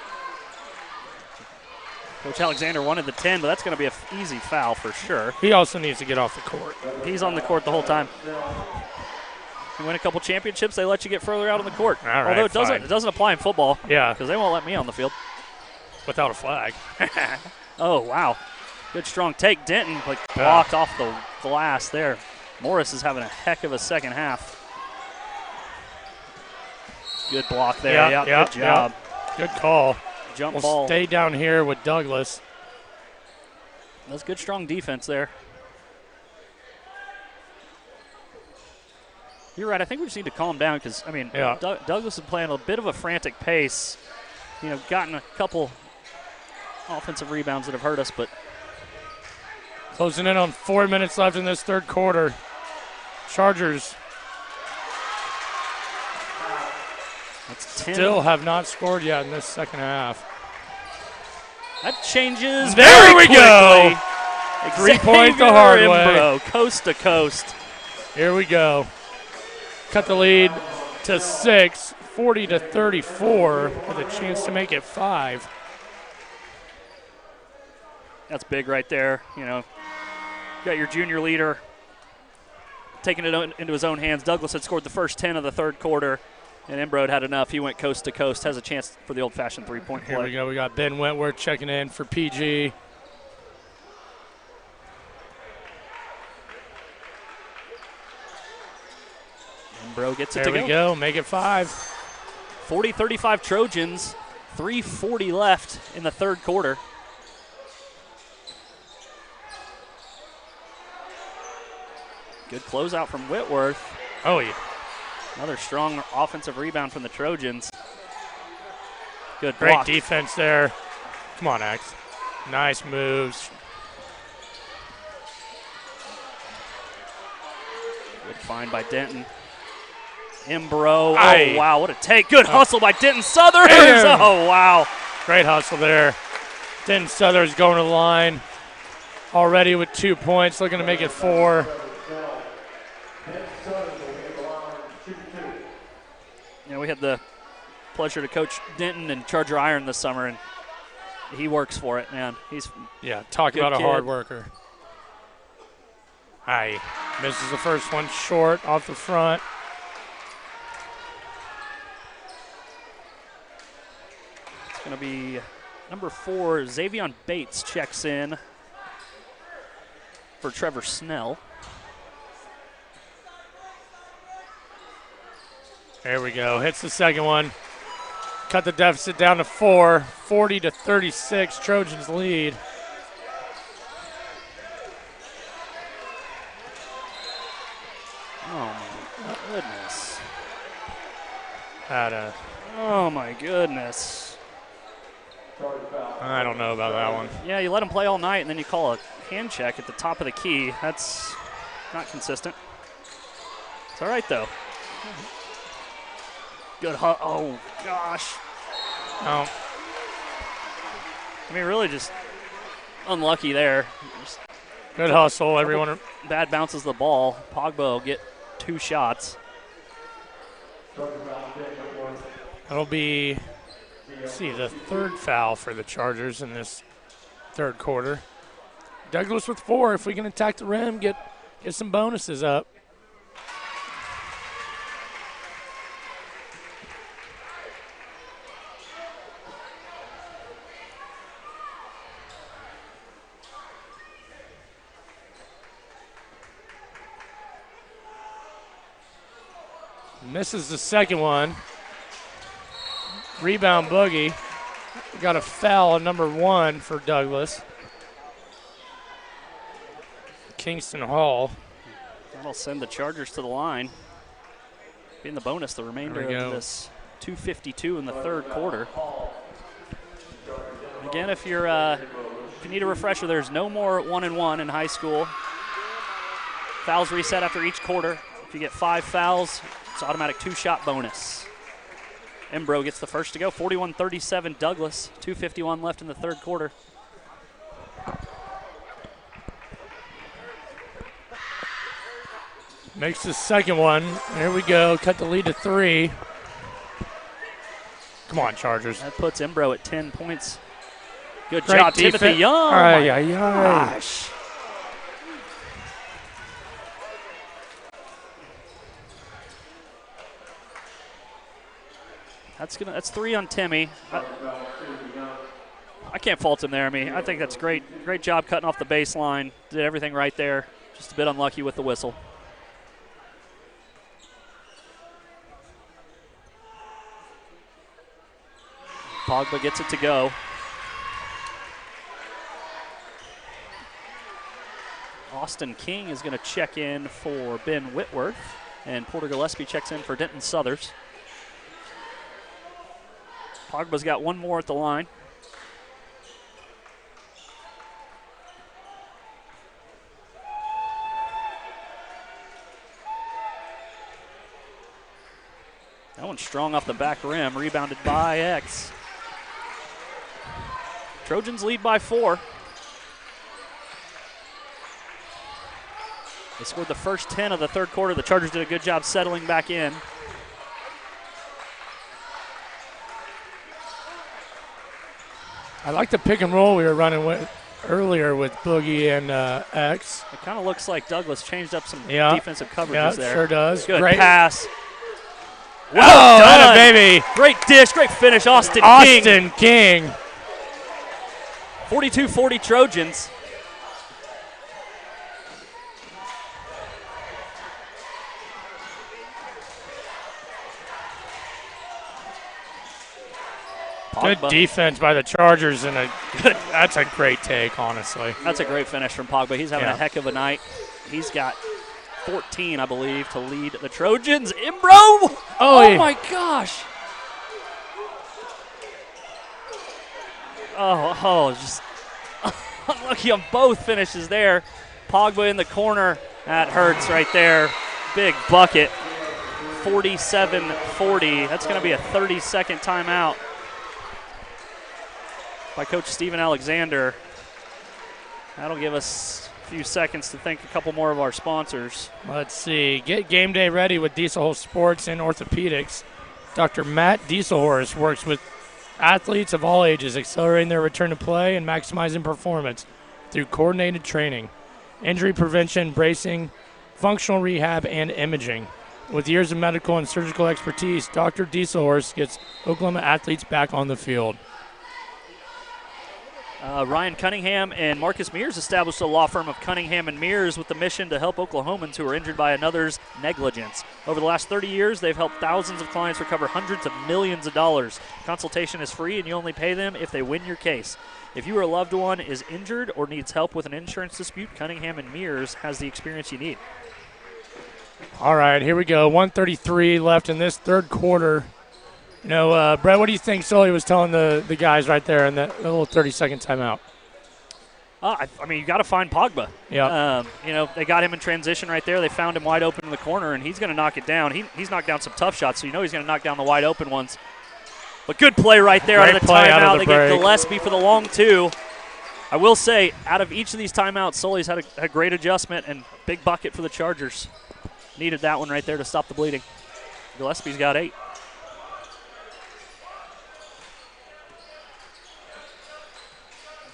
Coach Alexander wanted the 10, but that's going to be an easy foul for sure. He also needs to get off the court. He's on the court the whole time. You win a couple championships, they let you get further out on the court. All right, although it doesn't apply in football. Yeah. Because they won't let me on the field. Without a flag. Oh, wow. Good strong take. Denton blocked off the glass there. Morris is having a heck of a second half. Good block there. Good job. Good call. Jump we'll ball. Stay down here with Douglas. That's good strong defense there. You're right. I think we just need to calm down because, I mean, Douglas is playing a bit of a frantic pace. You know, gotten a couple offensive rebounds that have hurt us, but closing in on 4 minutes left in this third quarter. Chargers still have not scored yet in this second half. That changes. There we quickly. Go. 3 points the hard way. Coast to coast. Here we go. Cut the lead to 6, 40-34, with a chance to make it 5. That's big right there. You know, you got your junior leader taking it into his own hands. Douglas had scored the first 10 of the third quarter, and Embrode had enough. He went coast to coast, has a chance for the old-fashioned three-point play. Here we go. We got Ben Wentworth checking in for PG. Embrode gets it there to we go. Make it 5. 40-35 Trojans. 3:40 left in the third quarter. Good closeout from Whitworth. Oh, yeah. Another strong offensive rebound from the Trojans. Good Great block. defense there. Come on, X. Nice moves. Good find by Denton. Imbro. Aye. Oh, wow, what a take. Good hustle by Denton Southers. Damn. Oh, wow. Great hustle there. Denton Southers going to the line already with 2 points, looking to make it 4. You know, we had the pleasure to coach Denton and Charger Iron this summer, and he works for it, man. He's talk about kid. a hard worker. Aye. Misses the first one short off the front. It's going to be number 4, Xavion Bates checks in for Trevor Snell. There we go. Hits the second one. Cut the deficit down to 4. 40-36. Trojans lead. Oh, my goodness. Oh, my goodness. I don't know about that one. Yeah, you let him play all night, and then you call a hand check at the top of the key. That's not consistent. It's all right, though. Good. Oh, gosh. Oh. I mean, really just unlucky there. Just good hustle. Everyone. Bad bounces the ball. Pogba will get 2 shots. That'll be, let's see, the third foul for the Chargers in this third quarter. Douglas with 4. If we can attack the rim, get some bonuses up. Misses the second one. Rebound Boogie. Got a foul on number 1 for Douglas. Kingston Hall. That'll send the Chargers to the line. Be in the bonus the remainder of this 2:52 in the third quarter. Again, if you need a refresher, there's no more 1-and-1 in high school. Fouls reset after each quarter. If If you get 5 fouls, it's automatic 2-shot bonus. Embro gets the first to go. 41-37 Douglas. 2:51 left in the third quarter. Makes the second one. There we go. Cut the lead to 3. Come on, Chargers. That puts Embro at 10 points. Good Great job, defense. Timothy Young. Ay, My ay, ay. gosh. That's 3 on Timmy. I can't fault him there. I mean, I think that's great. Great job cutting off the baseline. Did everything right there. Just a bit unlucky with the whistle. Pogba gets it to go. Austin King is going to check in for Ben Whitworth, and Porter Gillespie checks in for Denton Southers. Pogba's got one more at the line. That one's strong off the back rim, rebounded by X. Trojans lead by 4. They scored the first 10 of the third quarter. The Chargers did a good job settling back in. I like the pick and roll we were running with earlier with Boogie and X. It kind of looks like Douglas changed up some defensive coverages Yeah, there. sure does. Good Great pass. Oh, Well done. baby. Great dish, great finish, Austin King. Austin King. 42-40 Trojans. Good Pogba. defense by the Chargers, and that's a great take, honestly. That's a great finish from Pogba. He's having a heck of a night. He's got 14, I believe, to lead the Trojans. Imbro! Oh my gosh. Just unlucky on both finishes there. Pogba in the corner. That hurts right there. Big bucket. 47-40. That's going to be a 30-second timeout by Coach Steven Alexander. That'll give us a few seconds to thank a couple more of our sponsors. Let's see. Get game day ready with Dieselhorst Sports and Orthopedics. Dr. Matt Dieselhorst works with athletes of all ages, accelerating their return to play and maximizing performance through coordinated training, injury prevention, bracing, functional rehab, and imaging. With years of medical and surgical expertise, Dr. Dieselhorst gets Oklahoma athletes back on the field. Ryan Cunningham and Marcus Mears established a law firm of Cunningham and Mears with the mission to help Oklahomans who are injured by another's negligence. Over the last 30 years, they've helped thousands of clients recover hundreds of millions of dollars. Consultation is free, and you only pay them if they win your case. If you or a loved one is injured or needs help with an insurance dispute, Cunningham and Mears has the experience you need. All right, here we go. 1:33 left in this third quarter. You know, Brett, what do you think Sully was telling the guys right there in that little 30-second timeout? I mean, you got to find Pogba. Yeah. They got him in transition right there. They found him wide open in the corner, and he's going to knock it down. He's knocked down some tough shots, so you know he's going to knock down the wide open ones. But good play right there out of the timeout. They get Gillespie for the long 2. I will say, out of each of these timeouts, Sully's had a great adjustment and big bucket for the Chargers. Needed that one right there to stop the bleeding. Gillespie's got 8.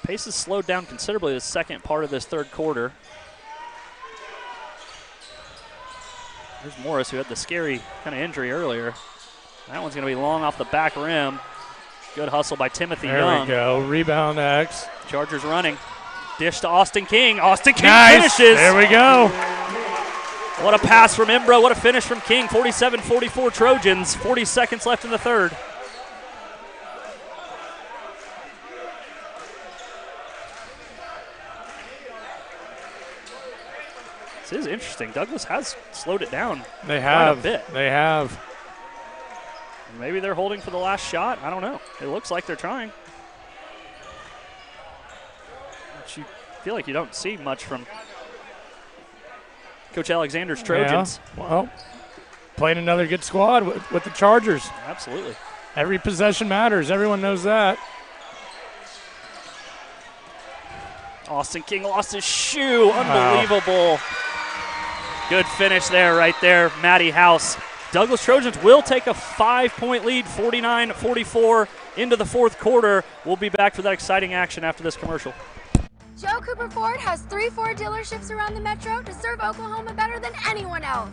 Pace has slowed down considerably the second part of this third quarter. There's Morris, who had the scary kind of injury earlier. That one's going to be long off the back rim. Good hustle by Timothy Young. There we go. Rebound X. Chargers running. Dish to Austin King. Austin King Nice. finishes. There we go. What a pass from Imbro. What a finish from King. 47-44 Trojans. 40 seconds left in the third. This is interesting. Douglas has slowed it down. They have. Quite a bit. They have. Maybe they're holding for the last shot. I don't know. It looks like they're trying. But you feel like you don't see much from Coach Alexander's Trojans. Yeah, well, playing another good squad with the Chargers. Absolutely. Every possession matters. Everyone knows that. Austin King lost his shoe. Unbelievable. Wow. Good finish there, right there. Matty House. Douglas Trojans will take a 5-point lead, 49-44 into the fourth quarter. We'll be back for that exciting action after this commercial. Joe Cooper Ford has 3 Ford dealerships around the metro to serve Oklahoma better than anyone else.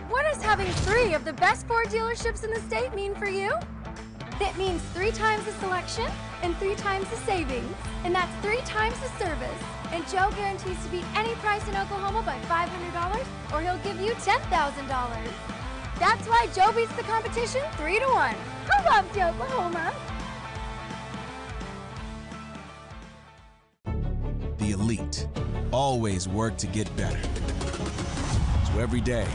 What does having 3 of the best Ford dealerships in the state mean for you? It means 3 times the selection and 3 times the savings, and that's 3 times the service. And Joe guarantees to beat any price in Oklahoma by $500, or he'll give you $10,000. That's why Joe beats the competition 3-1. Who loves you, Oklahoma? The elite always work to get better. So every day,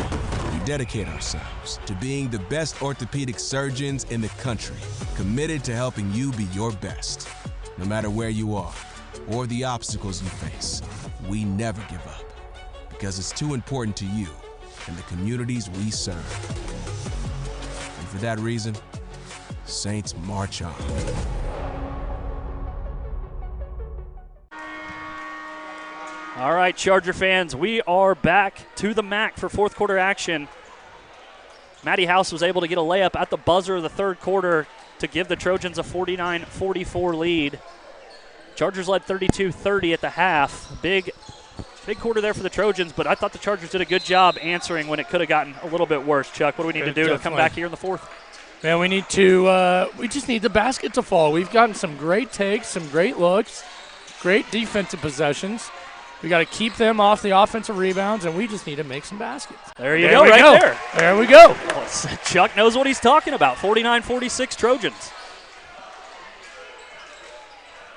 we dedicate ourselves to being the best orthopedic surgeons in the country, committed to helping you be your best. No matter where you are or the obstacles you face, we never give up, because it's too important to you and the communities we serve. And for that reason, Saints march on. All right, Charger fans, we are back to the MAC for fourth quarter action. Matty House was able to get a layup at the buzzer of the third quarter to give the Trojans a 49-44 lead. Chargers led 32-30 at the half. Big quarter there for the Trojans, but I thought the Chargers did a good job answering when it could have gotten a little bit worse. Chuck, what do we need to do to come back here in the fourth? Man, we just need the basket to fall. We've gotten some great takes, some great looks, great defensive possessions. We got to keep them off the offensive rebounds, and we just need to make some baskets. There you go, right there. There we go. Well, Chuck knows what he's talking about. 49-46 Trojans.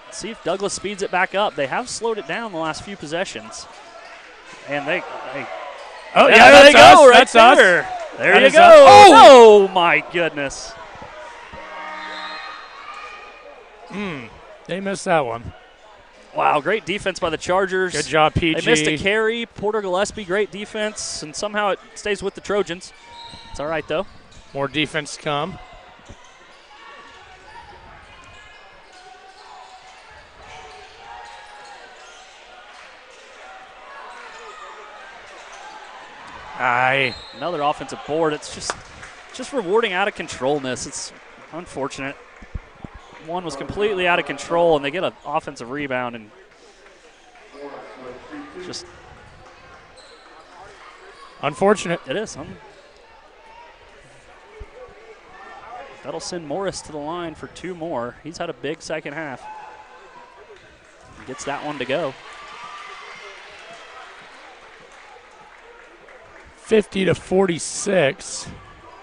Let's see if Douglas speeds it back up. They have slowed it down the last few possessions. And they oh, yeah, there they go, right there. There you go. Oh, my goodness. They missed that one. Wow, great defense by the Chargers. Good job, PG. They missed a carry. Porter Gillespie, great defense, and somehow it stays with the Trojans. It's all right, though. More defense to come. Another offensive board. It's just rewarding out of controlness. It's unfortunate. One was completely out of control, and they get an offensive rebound, and just unfortunate. It is. That'll send Morris to the line for 2 more. He's had a big second half. Gets that one to go. 50-46.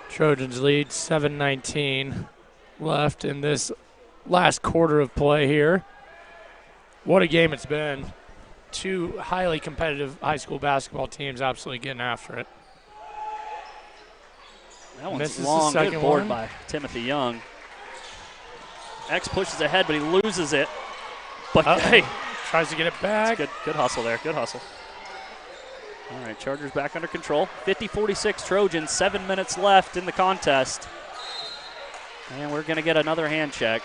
Trojans lead, 7:19 left in this last quarter of play here. What a game it's been. 2 highly competitive high school basketball teams absolutely getting after it. That one's long. Good board by Timothy Young. X pushes ahead, but he loses it. But hey, tries to get it back. Good hustle there. Good hustle. All right, Chargers back under control. 50-46 Trojans, 7 minutes left in the contest. And we're going to get another hand check.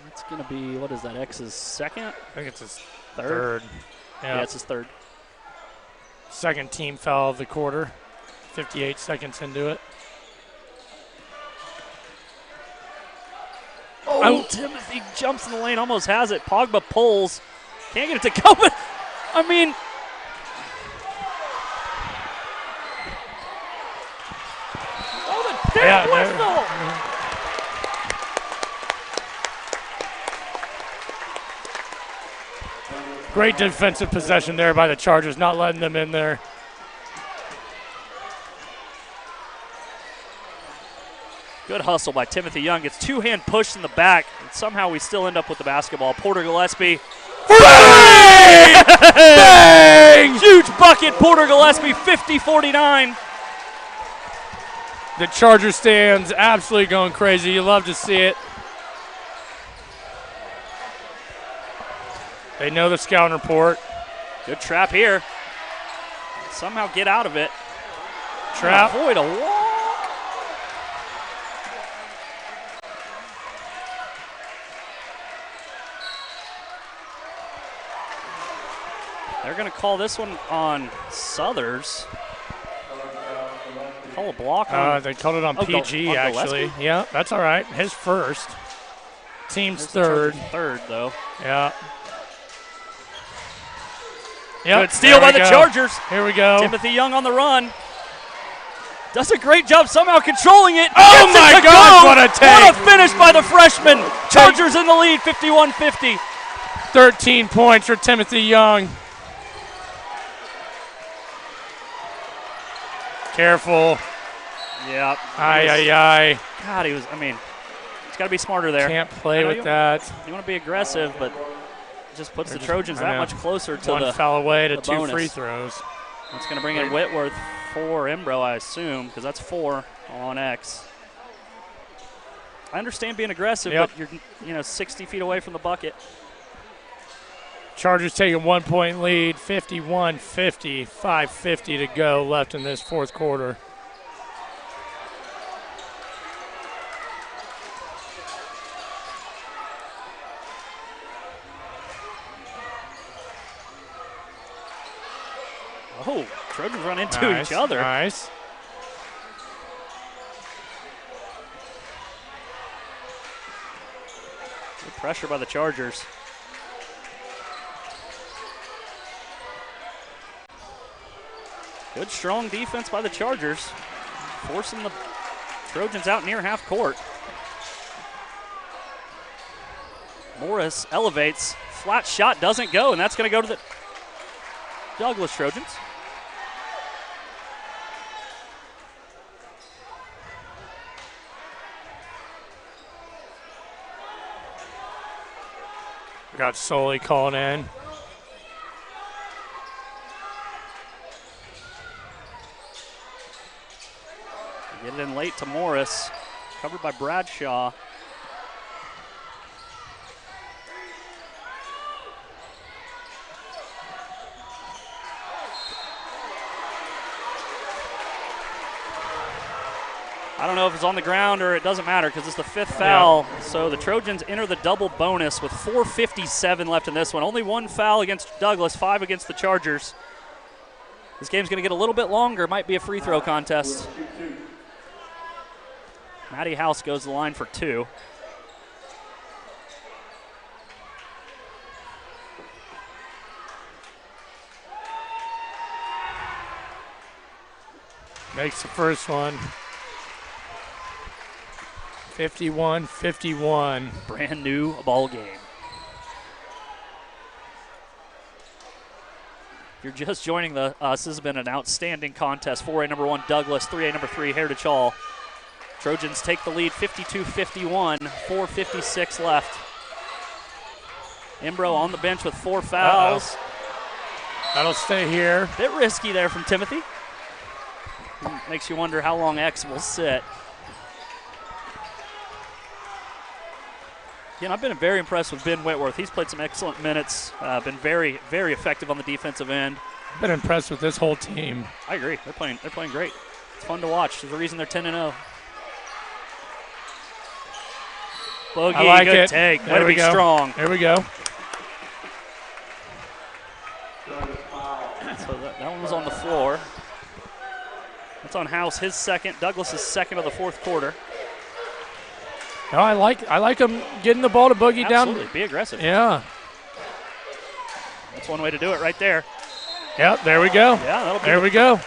It's going to be, what is that, X's second? I think it's his third. Yeah, it's his third. Second team foul of the quarter. 58 seconds into it. Oh, Timothy jumps in the lane, almost has it. Pogba pulls. Can't get it to go, but, I mean. Oh, the damn whistle. Great defensive possession there by the Chargers, not letting them in there. Good hustle by Timothy Young. Gets 2-hand pushed in the back, and somehow we still end up with the basketball. Porter Gillespie. Bang! Bang! Huge bucket, Porter Gillespie, 50-49. The Charger stands absolutely going crazy. You love to see it. They know the scouting report. Good trap here. Somehow get out of it. Trap. Avoid a walk. They're going to call this one on Southers. Call a block on. They called it on PG, actually. Gillespie? Yeah, that's all right. His first. Team's There's the third. Trojans' third, though. Yeah. Yep, Good steal by the Chargers. Here we go. Timothy Young on the run. Does a great job somehow controlling it. Oh, Gets it my to gosh, go. what a take. What a finish by the freshman. Chargers in the lead, 51-50. 13 points for Timothy Young. Careful. Yeah. Aye. God, he's got to be smarter there. Can't play with that. You want to be aggressive, but it just puts the Trojans that much closer to One the foul away to the 2 bonus. free throws. That's going to bring in Whitworth for Embro, I assume, because that's 4 on X. I understand being aggressive, but you're 60 feet away from the bucket. Chargers take a 1-point lead, 51-50, 5:50 to go left in this fourth quarter. Oh, Trojans run into each other. Nice. Good pressure by the Chargers. Good strong defense by the Chargers, forcing the Trojans out near half court. Morris elevates, flat shot doesn't go, and that's going to go to the Douglas Trojans. We got Soley calling in. Get it in late to Morris, covered by Bradshaw. I don't know if it's on the ground or it doesn't matter because it's the 5th foul. Yeah. So the Trojans enter the double bonus with 4:57 left in this one. Only 1 foul against Douglas, 5 against the Chargers. This game's going to get a little bit longer. Might be a free throw contest. Matty House goes to the line for 2. Makes the first one. 51-51. Brand new ball game. If you're just joining us, this has been an outstanding contest. 4A number 1 Douglas, 3A number 3 Heritage Hall. Trojans take the lead 52-51, 4:56 left. Embro on the bench with 4 fouls. That'll stay here. Bit risky there from Timothy. Makes you wonder how long X will sit. Again, I've been very impressed with Ben Whitworth. He's played some excellent minutes, been very, very effective on the defensive end. Been impressed with this whole team. I agree. They're playing great. It's fun to watch. There's a reason they're 10-0. Bogey, I like good it. take. There Way to we be go. strong. There we go. So that one was on the floor. That's on House, his second. Douglas' second of the fourth quarter. No, I like him getting the ball to Boogie down. Absolutely, be aggressive. Yeah. That's one way to do it right there. Yep, there we go. Yeah, that'll be there we go.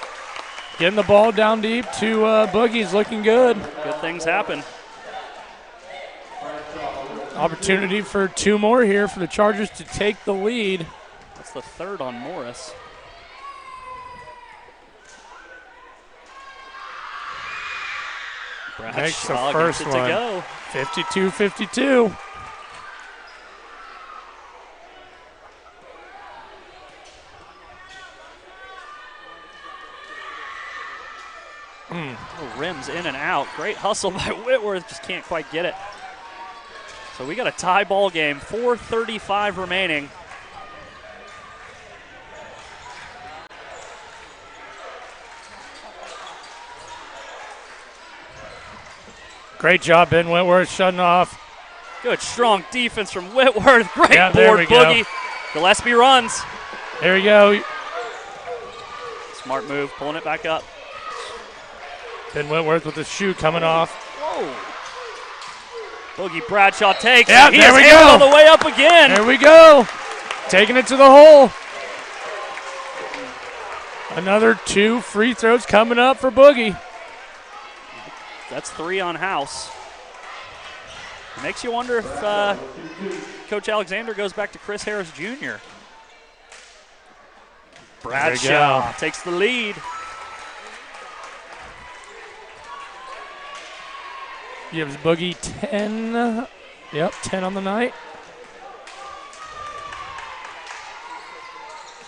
Getting the ball down deep to Boogie's looking good. Good things happen. Opportunity for 2 more here for the Chargers to take the lead. That's the 3rd on Morris. Makes the Bradshaw first gets it one. to go. 52-52. Rims in and out. Great hustle by Whitworth, just can't quite get it. So we got a tie ball game, 4:35 remaining. Great job, Ben Whitworth, shutting off. Good, strong defense from Whitworth. Great there board we go. boogie. Gillespie runs. There we go. Smart move, pulling it back up. Ben Whitworth with the shoe coming off. Whoa. Boogie Bradshaw takes. Yeah, he there we is go. all the way up again. There we go. Taking it to the hole. Another 2 free throws coming up for Boogie. That's 3 on House. It makes you wonder if Coach Alexander goes back to Chris Harris Jr. Bradshaw takes the lead. Gives Boogie 10. Yep, 10 on the night.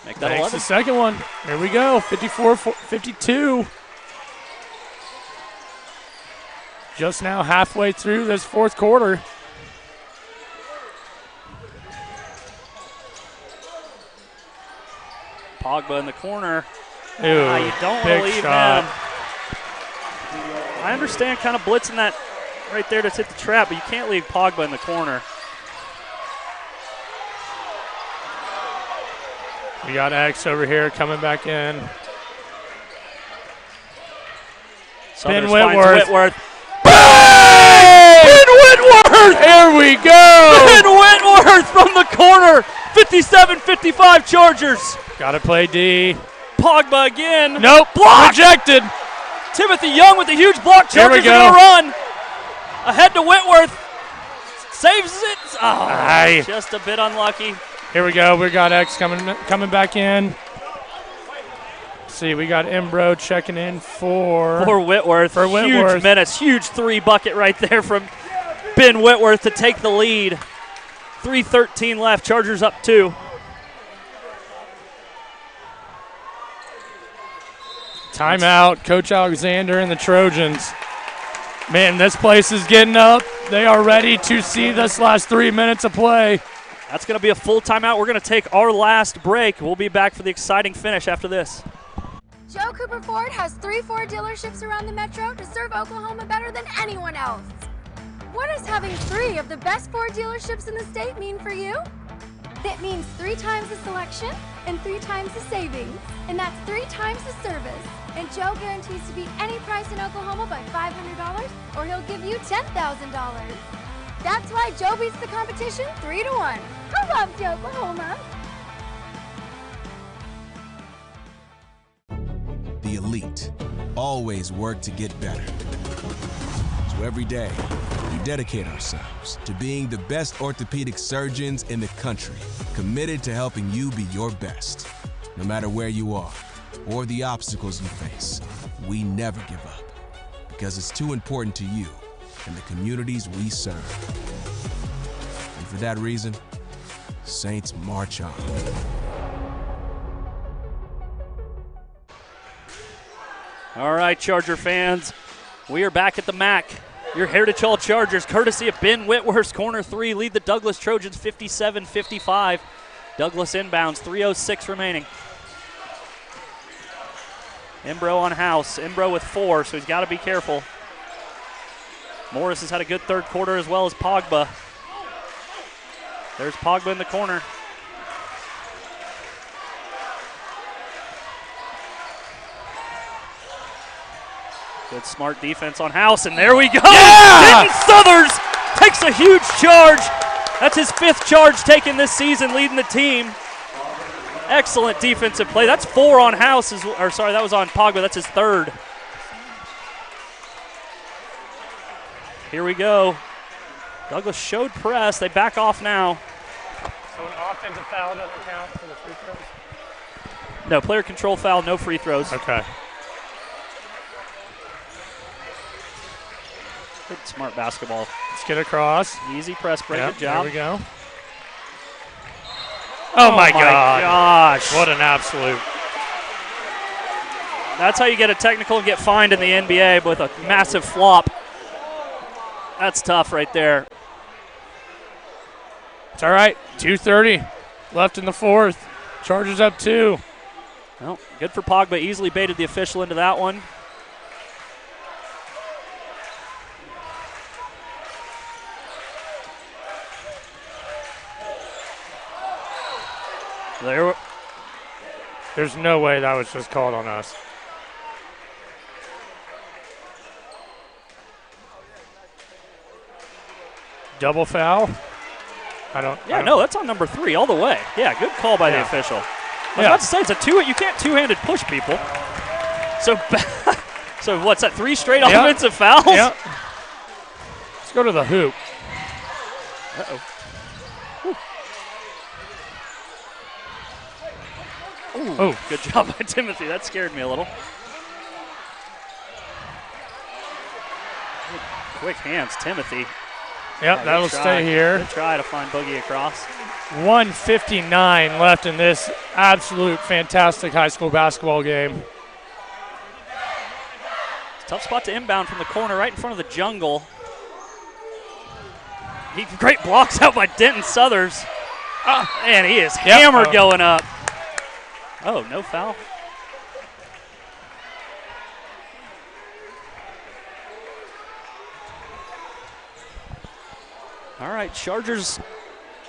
Make that Makes 11. the second one. There we go. 54-52. Just now halfway through this fourth quarter. Pogba in the corner. Ooh, You don't want big to leave shot. him. I understand kind of blitzing that right there to hit the trap, but you can't leave Pogba in the corner. We got X over here coming back in. Southers Ben finds Whitworth. Whitworth. Ben Whitworth! There we go! Ben Whitworth from the corner. 57-55 Chargers. Gotta play D. Pogba again. Nope, Blocked. rejected. Timothy Young with the huge block. Here we Chargers are going go. to run. Ahead to Whitworth. Saves it. Oh, Aye. just a bit unlucky. Here we go. We got X coming back in. See, we got Embro checking in for Whitworth. For Whitworth. Huge menace. Huge 3 bucket right there from Ben Whitworth to take the lead. 3:13 left. Chargers up 2. Timeout. Coach Alexander and the Trojans. Man, this place is getting up. They are ready to see this last 3 minutes of play. That's going to be a full timeout. We're going to take our last break. We'll be back for the exciting finish after this. Joe Cooper Ford has 3 Ford dealerships around the metro to serve Oklahoma better than anyone else. What does having 3 of the best Ford dealerships in the state mean for you? That means 3 times the selection and 3 times the savings. And that's 3 times the service. And Joe guarantees to beat any price in Oklahoma by $500 or he'll give you $10,000. That's why Joe beats the competition 3-1. I love Joe, Oklahoma. The elite always work to get better. So every day, we dedicate ourselves to being the best orthopedic surgeons in the country, committed to helping you be your best. No matter where you are or the obstacles you face, we never give up because it's too important to you and the communities we serve. And for that reason, Saints march on. All right, Charger fans, we are back at the MAC. Your Heritage Hall Chargers, courtesy of Ben Whitworth's corner 3, lead the Douglas Trojans 57-55. Douglas inbounds, 3:06 remaining. Embro on House. Embro with 4, so he's got to be careful. Morris has had a good third quarter as well as Pogba. There's Pogba in the corner. Good smart defense on House, and there we go! Yeah! Denton Southers takes a huge charge. That's his 5th charge taken this season, leading the team. Excellent defensive play. That's 4 on House, that was on Pogba. That's his 3rd. Here we go. Douglas showed press. They back off now. So an offensive foul doesn't count for the free throws? No, player control foul, no free throws. Okay. Good smart basketball. Let's get across. Easy press break. Yep, Good job. There we go. Oh my God. Gosh. What an absolute. That's how you get a technical and get fined in the NBA with a massive flop. That's tough right there. It's all right. 2:30 left in the fourth. Chargers up 2. Well, good for Pogba. Easily baited the official into that one. There's no way that was just called on us. Double foul? No, that's on number 3 all the way. Yeah, good call by the official. I was about to say, it's a you can't two-handed push people. So, so what's that, 3 straight offensive fouls? Yeah. Let's go to the hoop. Uh-oh. Oh, good job by Timothy. That scared me a little. Quick hands, Timothy. Yep, that'll stay here. Good try to find Boogie across. 1:59 left in this absolute fantastic high school basketball game. It's a tough spot to inbound from the corner right in front of the jungle. Great blocks out by Denton Southers. And he is hammered going up. Oh, no foul. All right, Chargers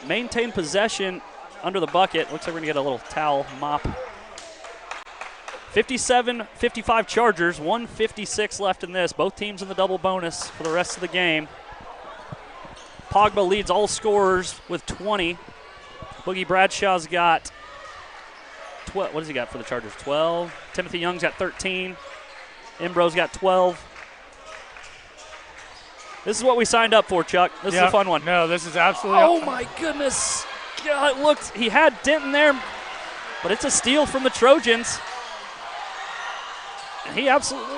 maintain possession under the bucket. Looks like we're going to get a little towel mop. 57-55 Chargers, 1:56 left in this. Both teams in the double bonus for the rest of the game. Pogba leads all scorers with 20. Boogie Bradshaw's got 12. What does he got for the Chargers? 12. Timothy Young's got 13. Imbro's got 12. This is what we signed up for, Chuck. This is a fun one. No, this is absolutely. Oh, my goodness. God, it looked, he had Denton there, but it's a steal from the Trojans. And he absolutely.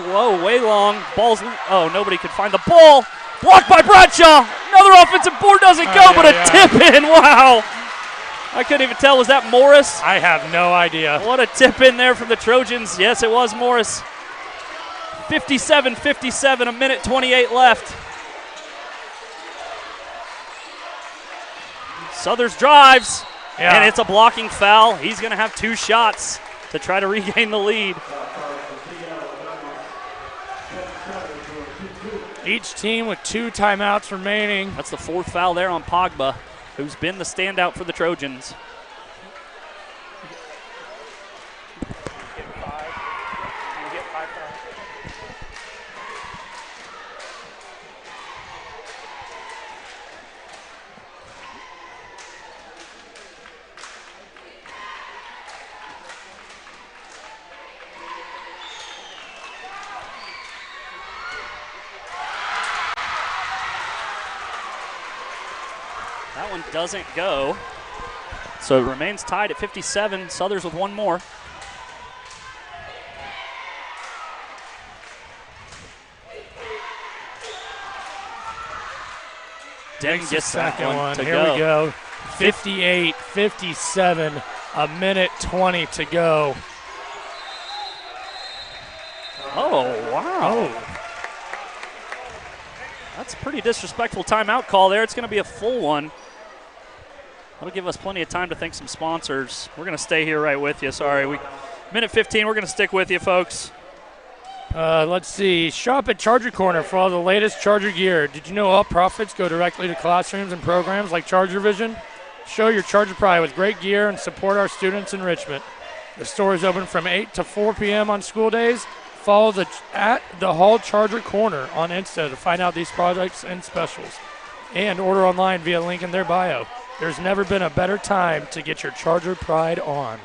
Whoa, way long. Ball's. Oh, nobody could find the ball. Blocked by Bradshaw. Another offensive board doesn't go, but a tip in. Wow. I couldn't even tell. Was that Morris? I have no idea. What a tip in there from the Trojans. Yes, it was Morris. 57-57, a minute 28 left. Southers drives, and it's a blocking foul. He's going to have 2 shots to try to regain the lead. Each team with 2 timeouts remaining. That's the 4th foul there on Pogba, who's been the standout for the Trojans. That one doesn't go. So it remains tied at 57. Southers with 1 more. Denton gets that one to Here go. we go. 58-57, a minute 20 to go. Oh, wow. That's a pretty disrespectful timeout call there. It's going to be a full one. That'll give us plenty of time to thank some sponsors. We're going to stay here right with you. Sorry. Minute 15, we're going to stick with you, folks. Let's see. Shop at Charger Corner for all the latest Charger gear. Did you know all profits go directly to classrooms and programs like ChargerVision? Show your Charger pride with great gear and support our students in Richmond. The store is open from 8 to 4 p.m. on school days. Follow at the Hall Charger Corner on Insta to find out these products and specials. And order online via link in their bio. There's never been a better time to get your Charger pride on.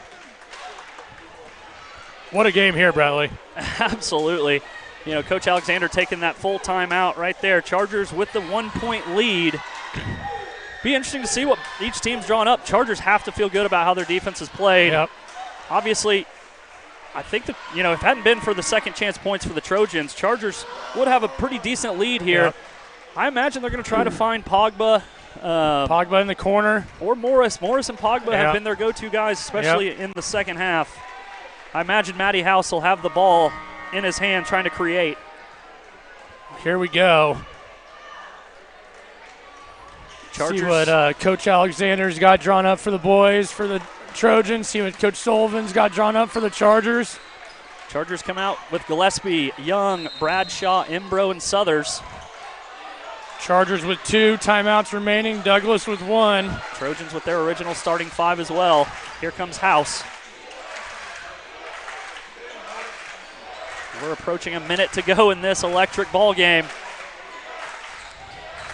What a game here, Bradley. Absolutely. You know, Coach Alexander taking that full timeout right there. Chargers with the 1-point lead. Be interesting to see what each team's drawn up. Chargers have to feel good about how their defense has played. Yep. Obviously, I think that, if it hadn't been for the second chance points for the Trojans, Chargers would have a pretty decent lead here. Yep. I imagine they're going to try to find Pogba. Pogba in the corner. Or Morris. Morris and Pogba have been their go-to guys, especially in the second half. I imagine Matty House will have the ball in his hand trying to create. Here we go. Chargers. See what Coach Alexander's got drawn up for the boys, for the Trojans. See what Coach Sullivan's got drawn up for the Chargers. Chargers come out with Gillespie, Young, Bradshaw, Imbro, and Southers. Chargers with 2 timeouts remaining. Douglas with 1. Trojans with their original starting 5 as well. Here comes House. We're approaching a minute to go in this electric ball game.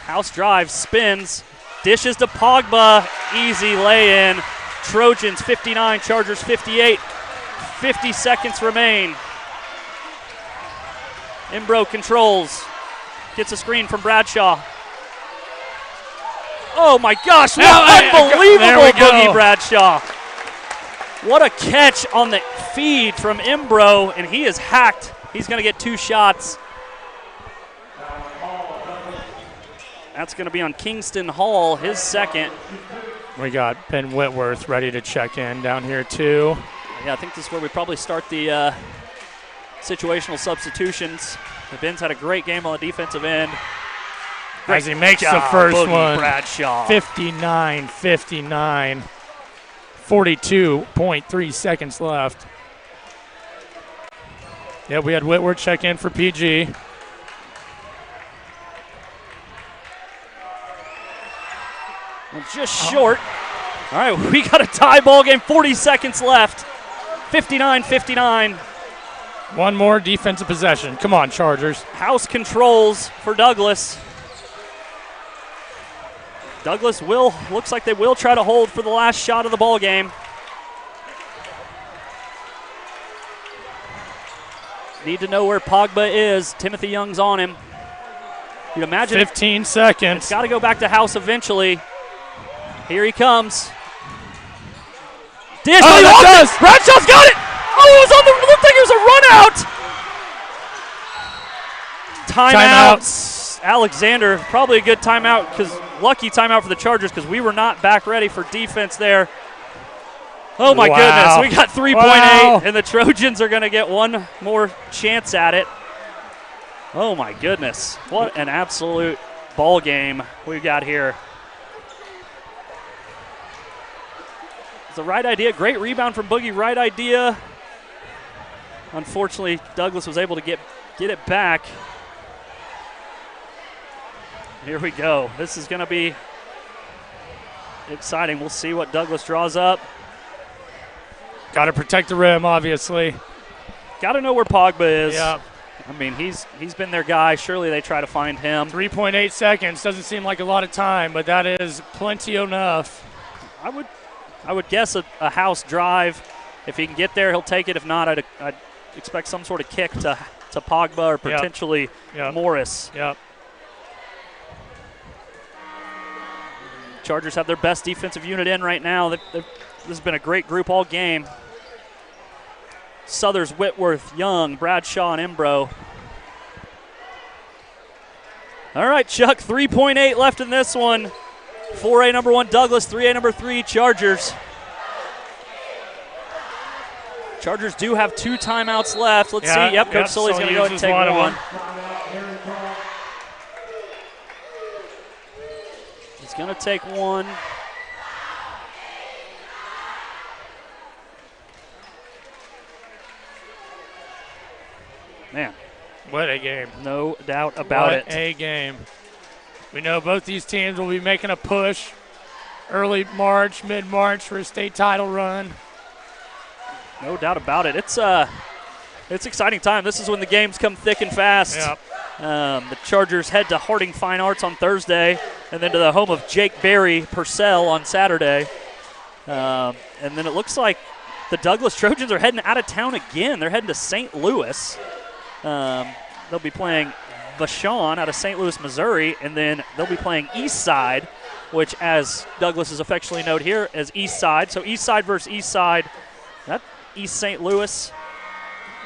House drives, spins, dishes to Pogba. Easy lay-in. Trojans 59, Chargers 58. 50 seconds remain. Imbro controls. Gets a screen from Bradshaw. Oh my gosh, what unbelievable Boogie Bradshaw. What a catch on the feed from Imbro, and he is hacked. He's going to get 2 shots. That's going to be on Kingston Hall, his second. We got Ben Whitworth ready to check in down here too. Yeah, I think this is where we probably start the situational substitutions. Ben's had a great game on the defensive end. As he makes the first Boogie one. Bradshaw. 59-59. 42.3 seconds left. Yeah, we had Whitworth check in for PG. Just short. All right, we got a tie ball game, 40 seconds left. 59-59. One more defensive possession. Come on, Chargers. House controls for Douglas. Douglas looks like they will try to hold for the last shot of the ball game. Need to know where Pogba is. Timothy Young's on him. You'd imagine 15 seconds. It's got to go back to House eventually. Here he comes. Dish. Oh, that does. Bradshaw's got it. Oh, it was on the. Looked like it was a run out. Timeout. Alexander, probably a good timeout, because lucky timeout for the Chargers, because we were not back ready for defense there. Oh my goodness, we got 3.8, and the Trojans are going to get one more chance at it. Oh my goodness, what an absolute ball game we've got here. It's the right idea, great rebound from Boogie, right idea. Unfortunately, Douglas was able to get it back. Here we go. This is going to be exciting. We'll see what Douglas draws up. Got to protect the rim, obviously. Got to know where Pogba is. Yeah. I mean, he's been their guy. Surely they try to find him. 3.8 seconds. Doesn't seem like a lot of time, but that is plenty enough. I would guess a House drive. If he can get there, he'll take it. If not, I'd expect some sort of kick to Pogba or potentially Morris. Yep. Chargers have their best defensive unit in right now. This has been a great group all game. Southers, Whitworth, Young, Bradshaw, and Imbro. All right, Chuck, 3.8 left in this one. 4A number 1, Douglas, 3A number 3, Chargers. Chargers do have 2 timeouts left. Let's see. Yep, Coach Sully's going to go ahead and take one. He's going to take one. Man. What a game. No doubt about it. What a game. We know both these teams will be making a push early March, mid-March for a state title run. No doubt about it. It's exciting time. This is when the games come thick and fast. Yep. The Chargers head to Harding Fine Arts on Thursday, and then to the home of Jake Berry Purcell on Saturday. And then it looks like the Douglas Trojans are heading out of town again. They're heading to St. Louis. They'll be playing Vashon out of St. Louis, Missouri, and then they'll be playing Eastside, which, as Douglas is affectionately known here, as Eastside. So Eastside versus Eastside. That East St. Louis.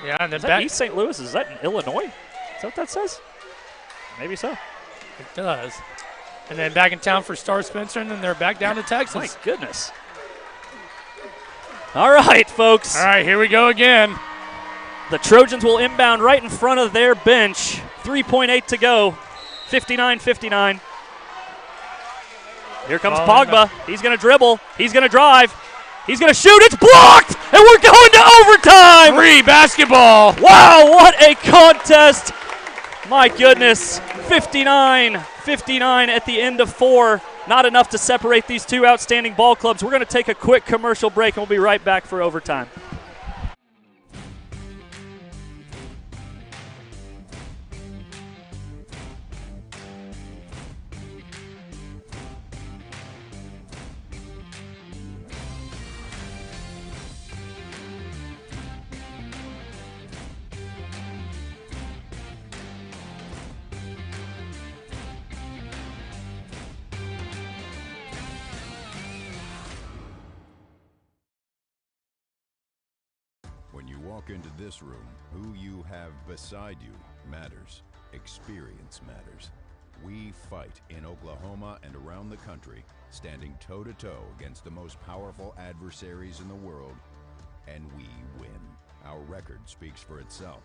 Yeah, and then is that East St. Louis? Is that in Illinois? Is that what that says? Maybe so. It does. And then back in town for Star Spencer, and then they're back down to Texas. My goodness. All right, folks. All right, here we go again. The Trojans will inbound right in front of their bench. 3.8 to go. 59-59. Here comes Pogba. He's going to dribble. He's going to drive. He's going to shoot. It's blocked, and we're going to overtime. Free basketball. Wow, what a contest. My goodness. 59-59 at the end of 4. Not enough to separate these two outstanding ball clubs. We're going to take a quick commercial break, and we'll be right back for overtime. When you walk into this room, who you have beside you matters. Experience matters. We fight in Oklahoma and around the country, standing toe-to-toe against the most powerful adversaries in the world, and we win. Our record speaks for itself.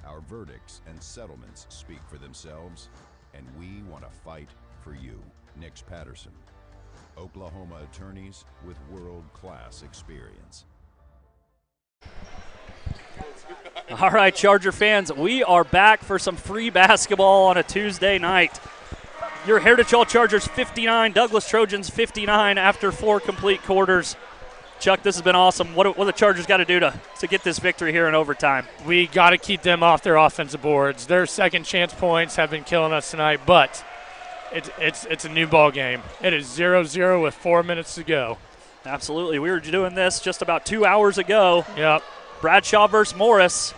Our verdicts and settlements speak for themselves, and we want to fight for you. Nix Patterson, Oklahoma attorneys with world-class experience. All right, Charger fans, we are back for some free basketball on a Tuesday night. Your Heritage All Chargers 59, Douglas Trojans 59 after 4 complete quarters. Chuck, this has been awesome. What the Chargers got to do to get this victory here in overtime? We got to keep them off their offensive boards. Their second chance points have been killing us tonight, but it's a new ball game. It is 0-0 with 4 minutes to go. Absolutely. We were doing this just about 2 hours ago. Yep. Bradshaw versus Morris.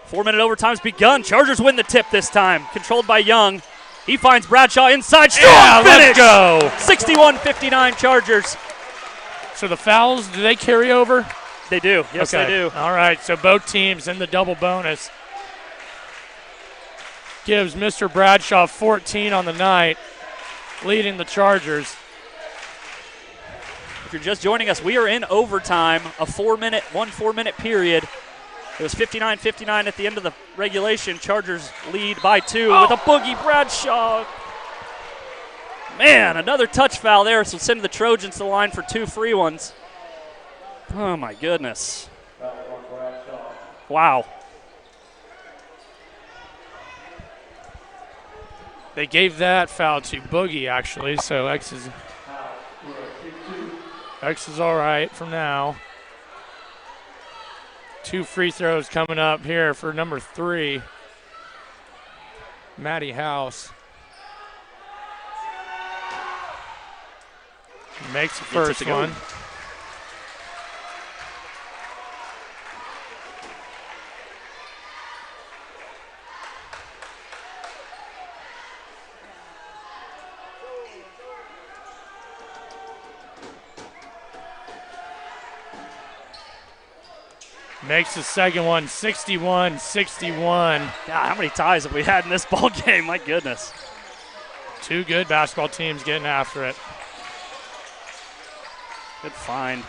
4-minute overtime's begun. Chargers win the tip this time. Controlled by Young. He finds Bradshaw inside. Strong finish! Let's go. 61-59 Chargers. So the fouls, do they carry over? They do. Yes, okay. they do. All right, so both teams in the double bonus. Gives Mr. Bradshaw 14 on the night, leading the Chargers. If you're just joining us, we are in overtime, a 4-minute period. It was 59-59 at the end of the regulation. Chargers lead by 2 with a boogie Bradshaw. Man, another touch foul there, so send the Trojans to the line for 2 free ones. Oh, my goodness. Wow. They gave that foul to Boogie, actually, so X is all right for now. 2 free throws coming up here for number 3, Matty House. Makes the first one. Makes the second one, 61-61. God, how many ties have we had in this ball game? My goodness. 2 good basketball teams getting after it. Good find.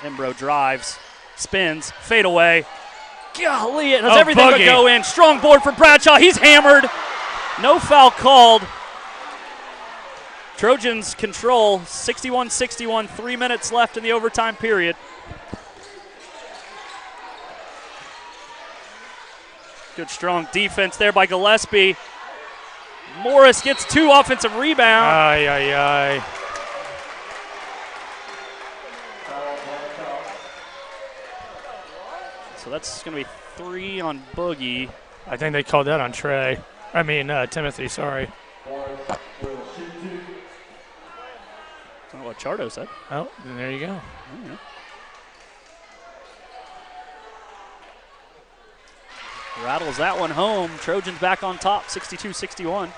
Embro drives, spins, fade away. Golly, it has everything Boogie. but go in. Strong board for Bradshaw. He's hammered. No foul called. Trojans control 61-61, 3 minutes left in the overtime period. Good strong defense there by Gillespie. Morris gets 2 offensive rebounds. Ay, ay, ay. So that's going to be 3 on Boogie. I think they called that on Trey. I mean, Timothy, sorry. That's not what Chardo said. Oh, then there you go. Mm-hmm. Rattles that one home. Trojans back on top, 62-61.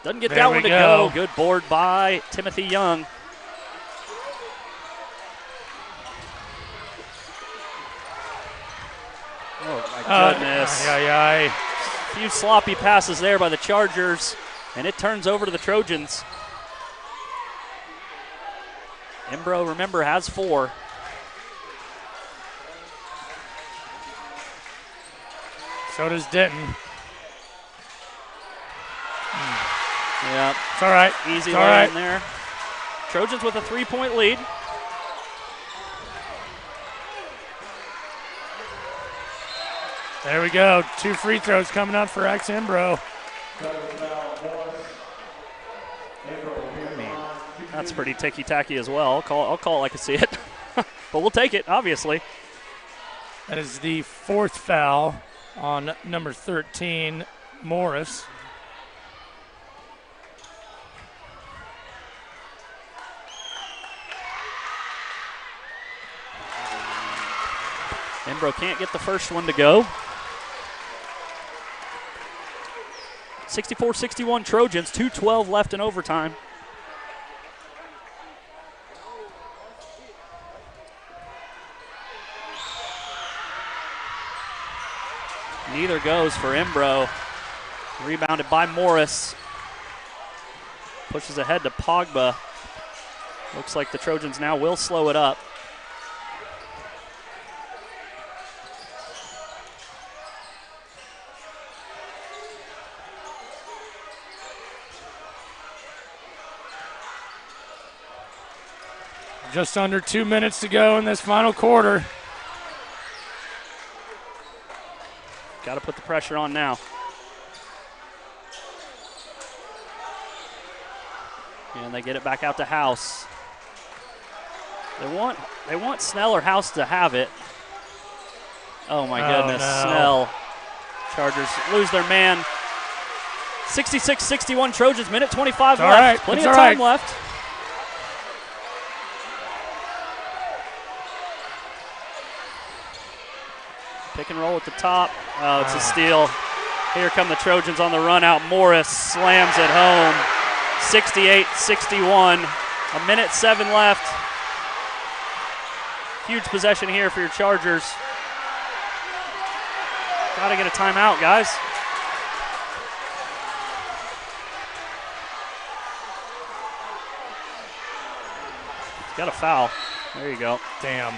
Doesn't get that one to go. Good board by Timothy Young. Oh, my goodness. A Few sloppy passes there by the Chargers, and it turns over to the Trojans. Embro, remember, has 4. So does Denton. Yeah. It's all right. Easy it's lay all right. in there. Trojans with a 3-point lead. There we go. 2 free throws coming up for X Embro. That's pretty ticky-tacky as well. I'll call it like I see it. But we'll take it, obviously. That is the 4th foul on number 13, Morris. Embro can't get the first one to go. 64-61 Trojans, 2:12 left in overtime. Neither goes for Embro. Rebounded by Morris. Pushes ahead to Pogba. Looks like the Trojans now will slow it up. Just under 2 minutes to go in this final quarter. Got to put the pressure on now. And they get it back out to House. They want Snell or House to have it. Oh my goodness, no. Snell. Chargers lose their man. 66-61 Trojans, minute 25 left. Right. Plenty it's of all time right. left. Pick and roll at the top. Oh, it's a steal. Here come the Trojans on the run out. Morris slams it home. 68-61. A minute 7 left. Huge possession here for your Chargers. Got to get a timeout, guys. Got a foul. There you go. Damn.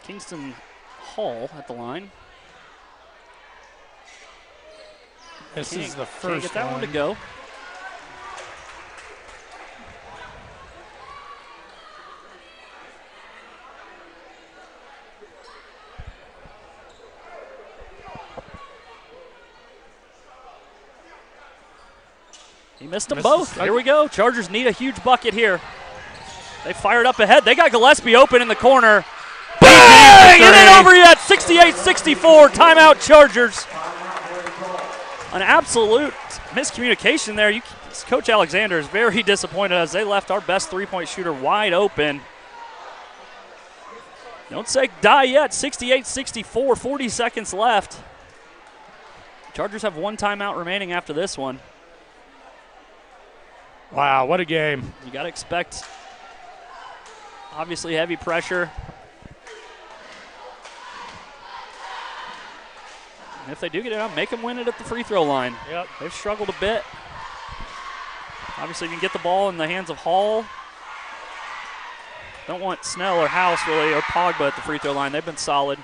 Kingston Hall at the line. This is the Can't first get that one to go. He missed them both. Here we go. Chargers need a huge bucket here. They fired up ahead. They got Gillespie open in the corner. Bang! It ain't over yet. 68-64. Timeout Chargers. An absolute miscommunication there. Coach Alexander is very disappointed as they left our best three-point shooter wide open. Don't say die yet. 68-64. 40 seconds left. Chargers have one timeout remaining after this one. Wow, what a game. You got to expect, obviously, heavy pressure. And if they do get it out, make them win it at the free throw line. Yep. They've struggled a bit. Obviously, you can get the ball in the hands of Hall. Don't want Snell or House, really, or Pogba at the free throw line. They've been solid.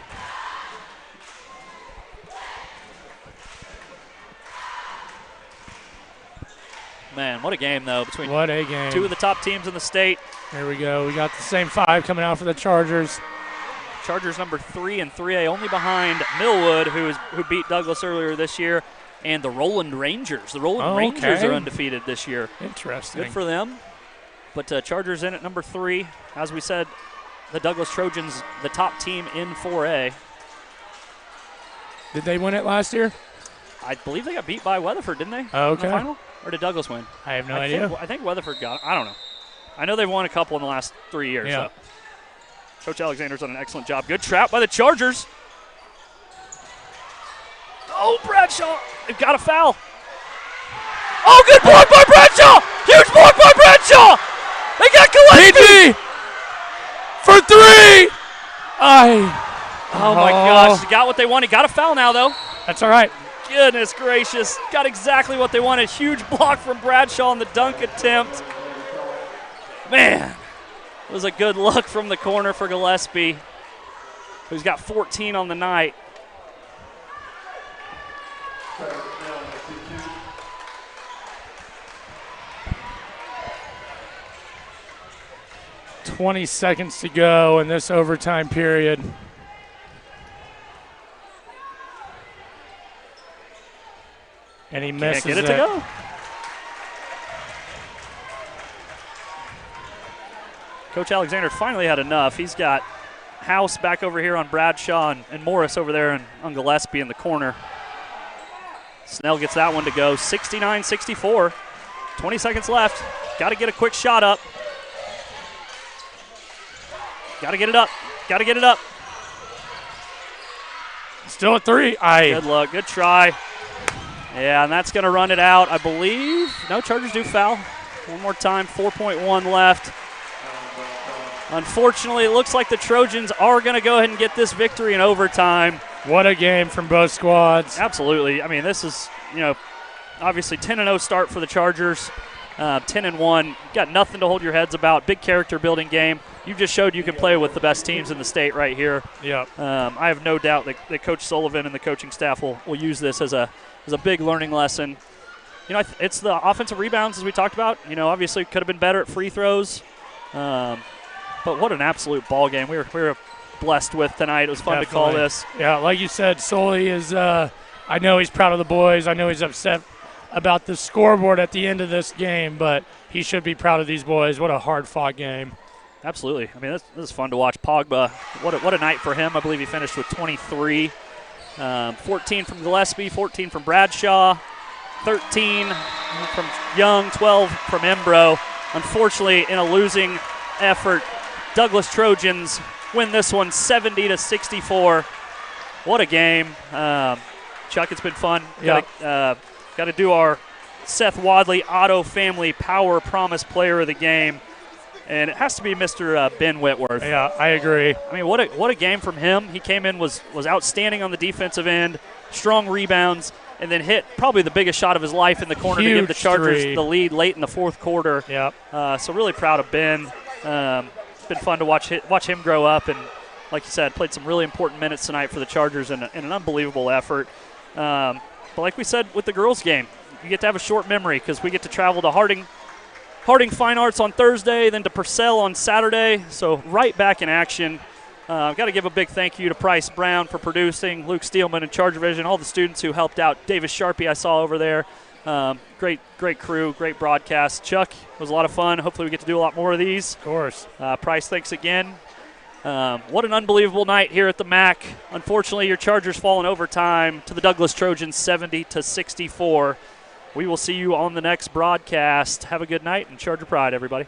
Man, what a game, though, between two of the top teams in the state. Here we go. We got the same 5 coming out for the Chargers. Chargers number 3 in 3A, only behind Millwood, who beat Douglas earlier this year, and the Roland Rangers. The Roland Rangers are undefeated this year. Interesting. Good for them. But Chargers in at number 3. As we said, the Douglas Trojans, the top team in 4A. Did they win it last year? I believe they got beat by Weatherford, didn't they? Oh, okay. In the final? Or did Douglas win? I have no idea. I think Weatherford got it. I don't know. I know they've won a couple in the last 3 years. Yeah. So. Coach Alexander's done an excellent job. Good trap by the Chargers. Oh, Bradshaw. They've got a foul. Oh, good block by Bradshaw. Huge block by Bradshaw. They got Gillespie. PG for 3. Oh, my gosh. He got what they wanted. Got a foul now, though. That's all right. Goodness gracious. Got exactly what they wanted. Huge block from Bradshaw on the dunk attempt. Man, it was a good look from the corner for Gillespie, who's got 14 on the night. $20 seconds to go in this overtime period. And he misses Can't get it to go. Coach Alexander finally had enough. He's got House back over here on Bradshaw and Morris over there on Gillespie in the corner. Snell gets that one to go. 69-64. 20 seconds left. Got to get a quick shot up. Got to get it up. Got to get it up. Still at 3. Good luck. Good try. Yeah, and that's going to run it out, I believe. No, Chargers do foul. One more time. 4.1 left. Unfortunately, it looks like the Trojans are going to go ahead and get this victory in overtime. What a game from both squads. Absolutely. I mean, this is, obviously 10-0 start for the Chargers. 10-1. Got nothing to hold your heads about. Big character building game. You just showed you can play with the best teams in the state right here. Yep. I have no doubt that Coach Sullivan and the coaching staff will use this as a big learning lesson. It's the offensive rebounds, as we talked about. Obviously could have been better at free throws. But what an absolute ball game we were blessed with tonight. It was fun to call this. Yeah, like you said, Sully is I know he's proud of the boys. I know he's upset about the scoreboard at the end of this game, but he should be proud of these boys. What a hard-fought game. Absolutely. I mean, this is fun to watch. Pogba, what a night for him. I believe he finished with 23. 14 from Gillespie, 14 from Bradshaw, 13 from Young, 12 from Embro. Unfortunately, in a losing effort, Douglas Trojans win this one 70-64. What a game. Chuck, it's been fun. Yeah. Got to do our Seth Wadley Auto Family Power Promise Player of the Game. And it has to be Mr. Ben Whitworth. Yeah, I agree. I mean, what a game from him. He came in, was outstanding on the defensive end, strong rebounds, and then hit probably the biggest shot of his life in the corner to give the Chargers the lead late in the fourth quarter. Yep. So really proud of Ben. It's been fun to watch him grow up, and like you said, played some really important minutes tonight for the Chargers in an unbelievable effort. But like we said with the girls' game, you get to have a short memory because we get to travel to Harding Fine Arts on Thursday, then to Purcell on Saturday. So right back in action. I've got to give a big thank you to Price Brown for producing, Luke Steelman and ChargerVision, all the students who helped out. Davis Sharpie I saw over there. Great crew, great broadcast. Chuck, it was a lot of fun. Hopefully we get to do a lot more of these. Of course. Price, thanks again. What an unbelievable night here at the MAC. Unfortunately, your Chargers fall in overtime to the Douglas Trojans 70-64. We will see you on the next broadcast. Have a good night and Charger Pride, everybody.